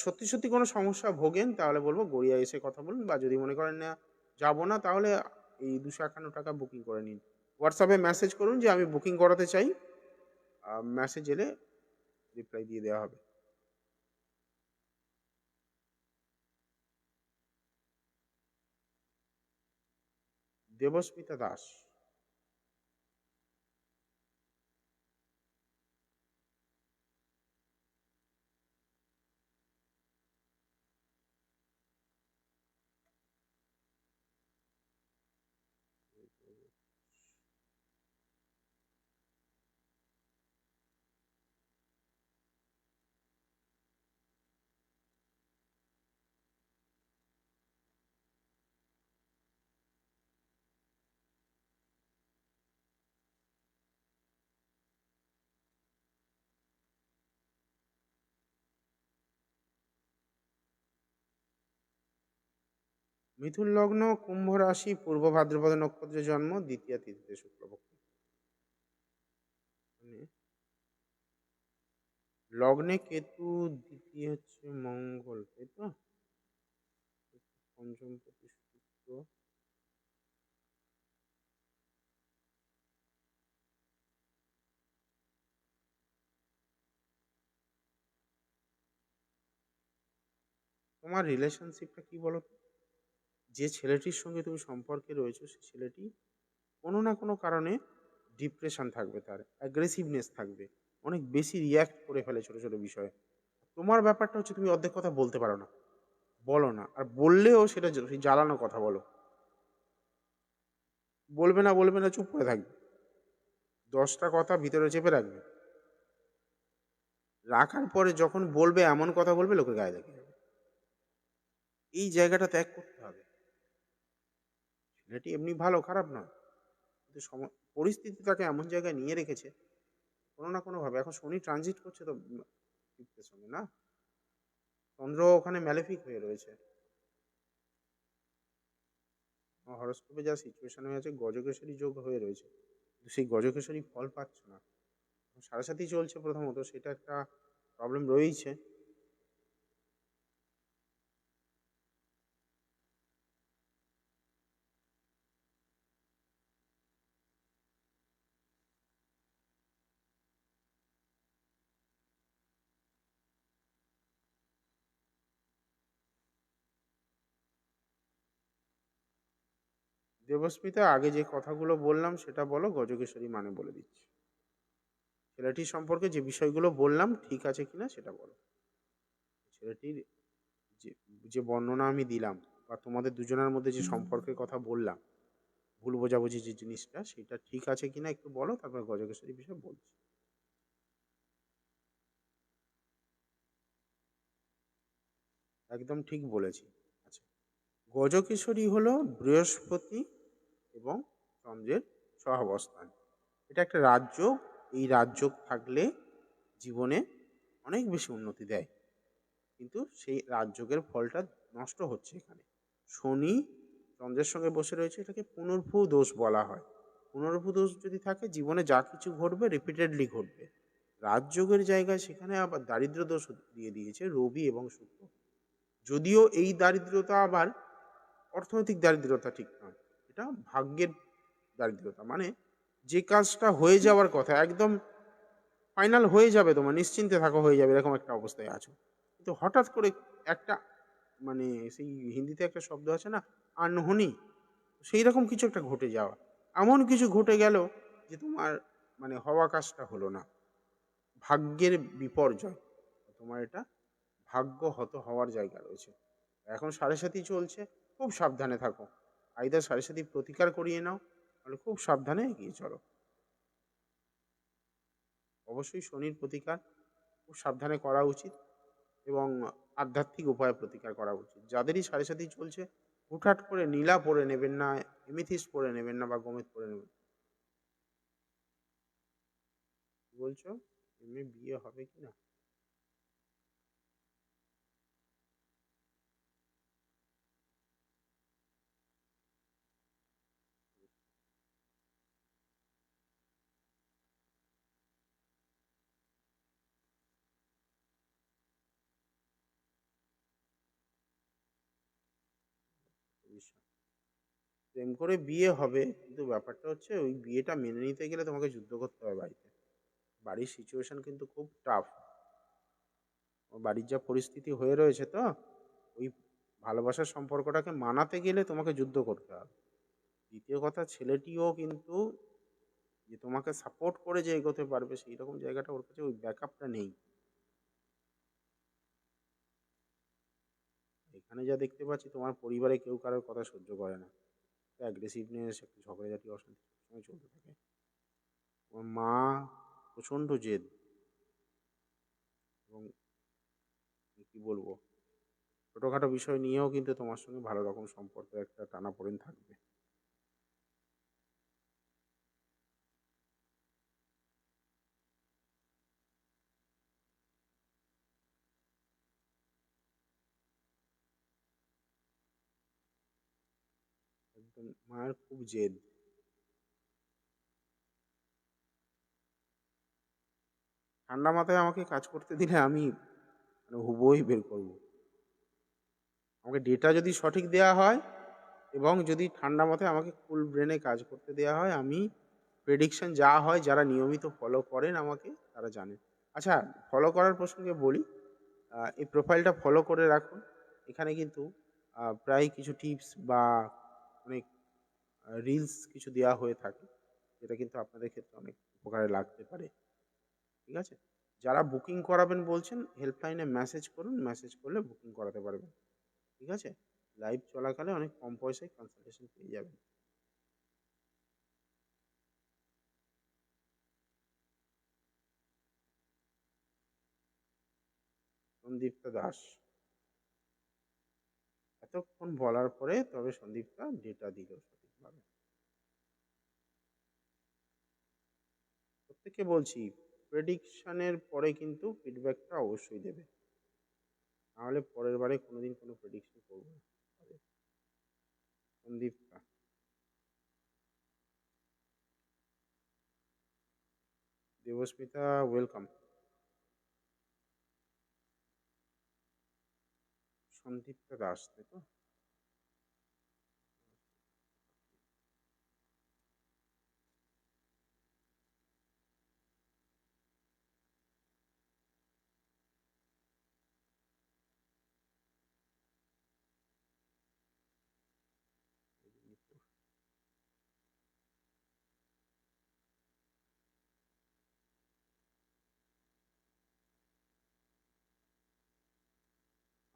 [SPEAKER 1] সত্যি সত্যি কোনো সমস্যা ভোগেন তাহলে বলবো গড়িয়া এসে কথা বলুন, বা যদি মনে করেন না যাবো না তাহলে এই 251 টাকা বুকিং করে নিন। হোয়াটসঅ্যাপে মেসেজ করুন যে আমি বুকিং করাতে চাই, মেসেজ এলে রিপ্লাই দিয়ে দেওয়া হবে। দেবস্মিতা দাস। মিথুন লগ্ন, কুম্ভ রাশি, পূর্ব ভাদ্রপদ নক্ষত্রে জন্ম, দ্বিতীয়া তিথিতে শুক্লপক্ষ। মানে লগ্নে কেতু, দ্বিতীয় হচ্ছে মঙ্গল, তাই তো? পঞ্চম প্রতি শুক্র। তোমার রিলেশনশিপটা কি বলো তো? যে ছেলেটির সঙ্গে তুমি সম্পর্কে রয়েছো সে ছেলেটি কোনো না কোনো কারণে ডিপ্রেশন থাকবে, তার অ্যাগ্রেসিভনেস থাকবে, অনেক বেশি রিয়্যাক্ট করে ফেলে ছোটো ছোটো বিষয়ে। তোমার ব্যাপারটা হচ্ছে তুমি অর্ধেক কথা বলতে পারো না, বলো না, আর বললেও সেটা জ্বালানো কথা বলো। বলবে না বলবে না, চুপ করে থাকবে, 10টা কথা ভিতরে চেপে রাখবে। রাখার পরে যখন বলবে এমন কথা বলবে লোকের গায়ে লেগে যাবে। এই জায়গাটা ত্যাগ করতে হবে। ছেলেটি এমনি ভালো, খারাপ নয়, কিন্তু পরিস্থিতি তাকে এমন জায়গায় নিয়ে রেখেছে কোনো না কোনোভাবে। এখন শনি ট্রানজিট করছে তো ফিফথের সঙ্গে না, চন্দ্র ওখানে ম্যালেফিক হয়ে রয়েছে। হরস্কোপে যা সিচুয়েশন হয়ে আছে, গজকেশরী যোগ হয়ে রয়েছে, কিন্তু সেই গজকেশরী ফল পাচ্ছ না। সাড়ে সাথী চলছে প্রথমত, সেটা একটা প্রবলেম রয়েছে। দেবস্মিতা, আগে যে কথাগুলো বললাম সেটা বলো, গজকেশরী মানে বলে দিচ্ছি। ছেলেটির সম্পর্কে যে বিষয়গুলো বললাম ঠিক আছে কিনা সেটা বলো। ছেলেটির যে যে বর্ণনা আমি দিলাম, বা তোমাদের দুজনের মধ্যে যে সম্পর্কের কথা বললাম, ভুল বোঝাবুঝি যে জিনিসটা সেটা ঠিক আছে কিনা একটু বলো, তারপর গজকেশরী বিষয়ে বলছি। একদম ঠিক বলেছি। আচ্ছা, গজকেশরী হলো বৃহস্পতি এবং চন্দ্রের সহাবস্থান। এটা একটা রাজযোগ। এই রাজযোগ থাকলে জীবনে অনেক বেশি উন্নতি দেয়, কিন্তু সেই রাজযোগের ফলটা নষ্ট হচ্ছে এখানে। শনি চন্দ্রের সঙ্গে বসে রয়েছে, এটাকে পুনর্ভূ দোষ বলা হয়। পুনর্ভূ দোষ যদি থাকে জীবনে যা কিছু ঘটবে রিপিটেডলি ঘটবে। রাজযোগের জায়গায় সেখানে আবার দারিদ্র দোষ দিয়ে দিয়েছে রবি এবং শুক্র। যদিও এই দারিদ্রতা আবার অর্থনৈতিক দারিদ্রতা ঠিক নয়, এটা ভাগ্যের দারিদ্রতা। মানে যে কাজটা হয়ে যাওয়ার কথা একদম ফাইনাল হয়ে যাবে, তোমার নিশ্চিন্তে থাকো হয়ে যাবে, এরকম একটা অবস্থায় আছো, কিন্তু হঠাৎ করে একটা মানে সেই হিন্দিতে একটা শব্দ আছে না, আনহনি, সেই রকম কিছু একটা ঘটে যাওয়া। এমন কিছু ঘটে গেল যে তোমার মানে হওয়া কাজটা হলো না, ভাগ্যের বিপর্যয়। তোমার এটা ভাগ্য হত হওয়ার জায়গা রয়েছে। এখন সাড়ে সাথী চলছে, খুব সাবধানে থাকো। আইদার সাড়ে সাথী প্রতিকার করিয়ে নাও, তাহলে খুব সাবধানে এগিয়ে চলো। অবশ্যই শনির প্রতিকার খুব সাবধানে করা উচিত এবং আধ্যাত্মিক উপায়ে প্রতিকার করা উচিত। যাদেরই সাড়ে সাথী চলছে হুটহাট করে নীলা পরে নেবেন না, এমিথিস্ট পরে নেবেন না বা গোমেদ পরে নেবেন। কি বলছো? এমনি বিয়ে হবে কি না? ভবিষ্যৎ। প্রেম করে বিয়ে হবে, কিন্তু ব্যাপারটা হচ্ছে ওই বিয়েটা মেনে নিতে গেলে তোমাকে যুদ্ধ করতে হবে বাড়িতে। বাড়ির সিচুয়েশন কিন্তু খুব টাফ। বাড়ির যা পরিস্থিতি হয়ে রয়েছে, তো ওই ভালোবাসার সম্পর্কটাকে মানাতে গেলে তোমাকে যুদ্ধ করতে হবে। দ্বিতীয় কথা, ছেলেটিও কিন্তু যে তোমাকে সাপোর্ট করে যে এগোতে পারবে সেই রকম জায়গাটা ওর কাছে ওই ব্যাকআপটা নেই। এখানে যা দেখতে পাচ্ছি, তোমার পরিবারে কেউ কারোর কথা সহ্য করে না, অ্যাগ্রেসিভনেস, একটু ঝগড়াঝাটি, অশান্তি সবসময় চলতে থাকে। তোমার মা প্রচণ্ড জেদ, এবং কি বলবো, ছোটোখাটো বিষয় নিয়েও কিন্তু তোমার সঙ্গে ভালো রকম সম্পর্কের একটা টানাপোড়েন থাকবে। একদম মায়ের খুব জেদ। ঠান্ডা মাথায় আমাকে কাজ করতে দিলে আমি মানে হুবই বের করবো। আমাকে ডেটা যদি সঠিক দেওয়া হয় এবং যদি ঠান্ডা মাথায় আমাকে কুল ব্রেনে কাজ করতে দেওয়া হয়, আমি প্রেডিকশন যা হয়, যারা নিয়মিত ফলো করেন আমাকে তারা জানেন। আচ্ছা, ফলো করার প্রসঙ্গে বলি, এই প্রোফাইলটা ফলো করে রাখুন। এখানে কিন্তু প্রায় কিছু টিপস বা অনেক রিলস কিছু দেওয়া হয়ে থাকে, যেটা কিন্তু আপনাদের ক্ষেত্রে অনেক উপকারে লাগতে পারে। ঠিক আছে? যারা বুকিং করাবেন বলছেন, হেল্পলাইনে মেসেজ করুন, মেসেজ করলে বুকিং করাতে পারবেন। ঠিক আছে? লাইভ চলাকালে অনেক কম পয়সায় কনসালটেশন পেয়ে যাবেন। সন্দীপ্তা দাস। এতক্ষণ বলার পরে তবে সন্দীপটা ডেটা দিল সঠিকভাবে। প্রত্যেককে বলছি, প্রেডিকশনের পরে কিন্তু ফিডব্যাকটা অবশ্যই দেবে, নাহলে পরের বারে কোনোদিন কোনো প্রেডিকশন করবো না। সন্দীপটা। দেবস্মিতা, ওয়েলকাম। সন্দীপ্তা দাস, তাই তো?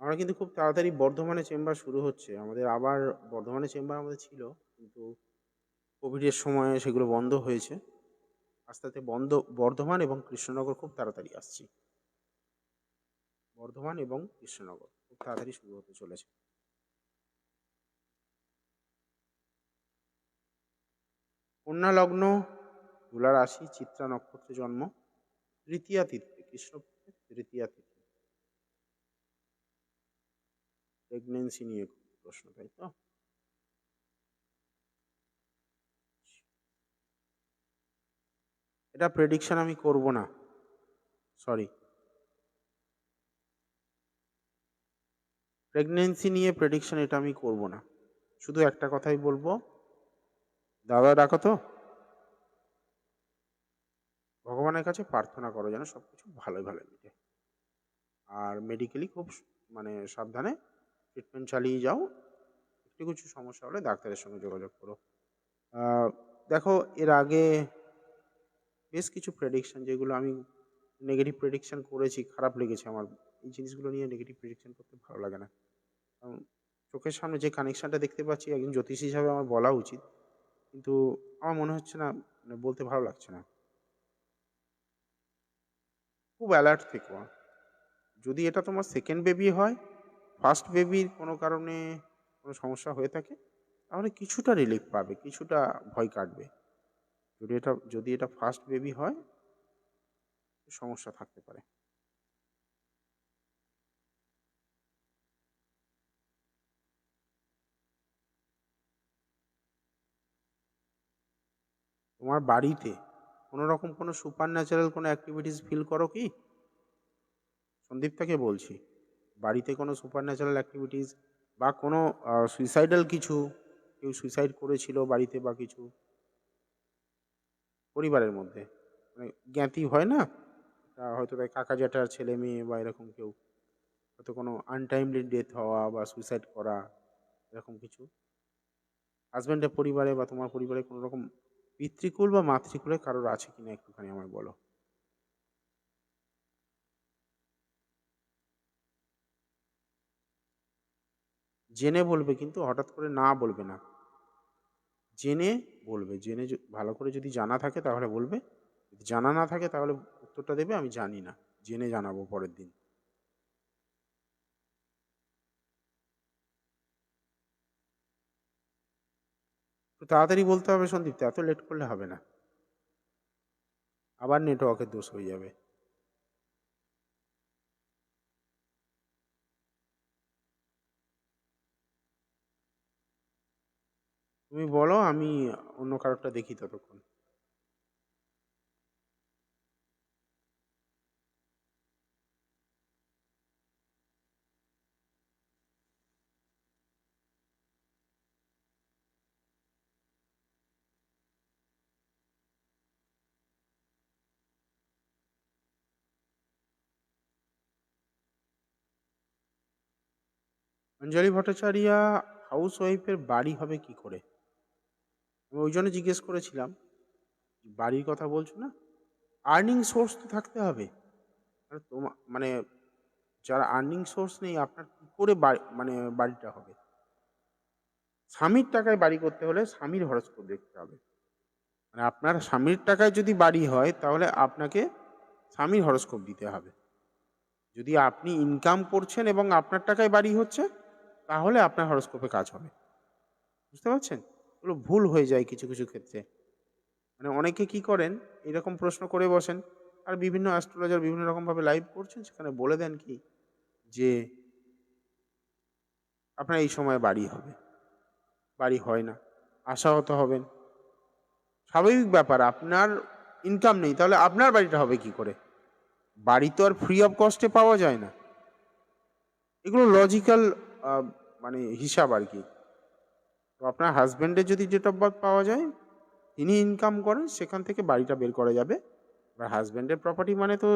[SPEAKER 1] আমরা কিন্তু খুব তাড়াতাড়ি বর্ধমানে চেম্বার শুরু হচ্ছে আমাদের আবার। বর্ধমানে চেম্বার আমাদের ছিল, কিন্তু কোভিডের সময় সেগুলো বন্ধ হয়েছে, আস্তে আস্তে বর্ধমান এবং কৃষ্ণনগর খুব তাড়াতাড়ি আসছে। বর্ধমান এবং কৃষ্ণনগর খুব তাড়াতাড়ি শুরু হতে চলেছে। কন্যা লগ্ন, তুলা রাশি, চিত্রা নক্ষত্রে জন্ম, তৃতীয়া তিথি, কৃষ্ণপক্ষের তৃতীয়া তিথি। প্রেগনেন্সি নিয়ে প্রশ্ন, তাই তো? এটা প্রেডিকশন আমি করব না, সরি। প্রেগনেন্সি নিয়ে প্রেডিকশন এটা আমি করব না। শুধু একটা কথাই বলবো, দাদা ডাকো তো, ভগবানের কাছে প্রার্থনা করো যেন সবকিছু ভালোই ভালো মিটে। আর মেডিকেলি খুব মানে সাবধানে ট্রিটমেন্ট চালিয়ে যাও। একটু কিছু সমস্যা হলে ডাক্তারের সঙ্গে যোগাযোগ করো। দেখো, এর আগে বেশ কিছু প্রেডিকশন যেগুলো আমি নেগেটিভ প্রেডিকশন করেছি, খারাপ লেগেছে আমার। এই জিনিসগুলো নিয়ে নেগেটিভ প্রেডিকশন করতে ভালো লাগে না। কারণ চোখের সামনে যে কানেকশনটা দেখতে পাচ্ছি, একজন জ্যোতিষ হিসাবে আমার বলা উচিত, কিন্তু আমার মনে হচ্ছে না, মানে বলতে ভালো লাগছে না। খুব অ্যালার্ট থেকো। যদি এটা তোমার সেকেন্ড বেবি হয়, ফার্স্ট বেবির কোনো কারণে কোনো সমস্যা হয়ে থাকে, তাহলে কিছুটা রিলিফ পাবে, কিছুটা ভয় কাটবে। যদি এটা ফার্স্ট বেবি হয়, সমস্যা থাকতে পারে। তোমার বাড়িতে কোনো রকম কোনো সুপার ন্যাচারাল কোনো অ্যাক্টিভিটিস ফিল করো কি? সন্দীপ থেকে বলছি। বাড়িতে কোনো সুপার ন্যাচারাল অ্যাক্টিভিটিস বা কোনো সুইসাইডাল কিছু, কেউ সুইসাইড করেছিল বাড়িতে বা কিছু পরিবারের মধ্যে, মানে জ্ঞাতি হয় না, হয়তো তাই কাকা জ্যাঠার ছেলে মেয়ে বা এরকম কেউ, হয়তো কোনো আনটাইমলি ডেথ হওয়া বা সুইসাইড করা, এরকম কিছু হাজব্যান্ডের পরিবারে বা তোমার পরিবারে কোনো রকম পিতৃকুল বা মাতৃকুলে কারোর আছে কিনা একটুখানি আমায় বলো। জেনে বলবে, কিন্তু হঠাৎ করে না বলবে না, জেনে বলবে। জেনে ভালো করে যদি জানা থাকে তাহলে বলবে, যদি জানা না থাকে তাহলে উত্তরটা দেবে আমি জানি না, জেনে জানাবো পরের দিন। তো তাড়াতাড়ি বলতে হবে সন্দীপ, এত লেট করলে হবে না, আবার নেটওয়ার্কের দোষ হয়ে যাবে। তুমি বলো, আমি অন্য কারোরটা দেখি ততক্ষণ। অঞ্জলি ভট্টাচার্য হাউস ওয়াইফের বাড়ি হবে কি করে? আমি ওই জন্য জিজ্ঞেস করেছিলাম, বাড়ির কথা বলছো না, আর্নিং সোর্স তো থাকতে হবে। আর তোমার মানে যারা আর্নিং সোর্স নেই, আপনার কি করে মানে বাড়িটা হবে? স্বামীর টাকায় বাড়ি করতে হলে স্বামীর হরস্কোপ দেখতে হবে। মানে আপনার স্বামীর টাকায় যদি বাড়ি হয়, তাহলে আপনাকে স্বামীর হরস্কোপ দিতে হবে। যদি আপনি ইনকাম করছেন এবং আপনার টাকায় বাড়ি হচ্ছে, তাহলে আপনার হরস্কোপে কাজ হবে। বুঝতে পারছেন? এগুলো ভুল হয়ে যায় কিছু কিছু ক্ষেত্রে। মানে অনেকে কি করেন, এরকম প্রশ্ন করে বসেন, আর বিভিন্ন অ্যাস্ট্রোলজার বিভিন্ন রকমভাবে লাইভ করছেন, সেখানে বলে দেন কি যে আপনার এই সময় বাড়ি হবে, বাড়ি হয় না, আশাহত হবেন। স্বাভাবিক ব্যাপার, আপনার ইনকাম নেই, তাহলে আপনার বাড়িটা হবে কি করে? বাড়ি তো আর ফ্রি অফ কস্টে পাওয়া যায় না। এগুলো লজিক্যাল মানে হিসাব আর কি। তো আপনার হাজব্যান্ডের যদি ডেট অফ বার্থ পাওয়া যায়, তিনি ইনকাম করেন, সেখান থেকে বাড়িটা বের করা যাবে। এবার হাজব্যান্ডের প্রপার্টি মানে তো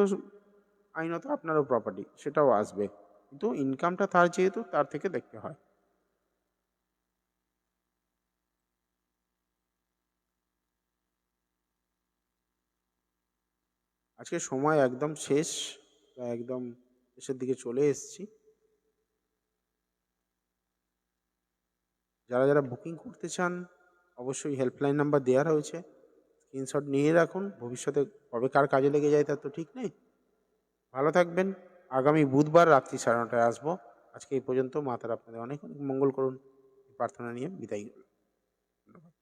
[SPEAKER 1] আইনত আপনারও প্রপার্টি, সেটাও আসবে, কিন্তু ইনকামটা তার, যেহেতু তার থেকে দেখতে হয়। আজকে সময় একদম শেষ, একদম শেষের দিকে চলে এসেছি। যারা যারা বুকিং করতে চান, অবশ্যই হেল্পলাইন নাম্বার দেওয়া রয়েছে, স্ক্রিনশট নিয়ে রাখুন। ভবিষ্যতে কবে কার কাজে লেগে যায় তার তো ঠিক নেই। ভালো থাকবেন। আগামী বুধবার রাত্রি 9:30টায় আসবো। আজকে এই পর্যন্ত। মা তারা আপনাদের অনেক অনেক মঙ্গল করুন এই প্রার্থনা নিয়ে বিদায়। ধন্যবাদ।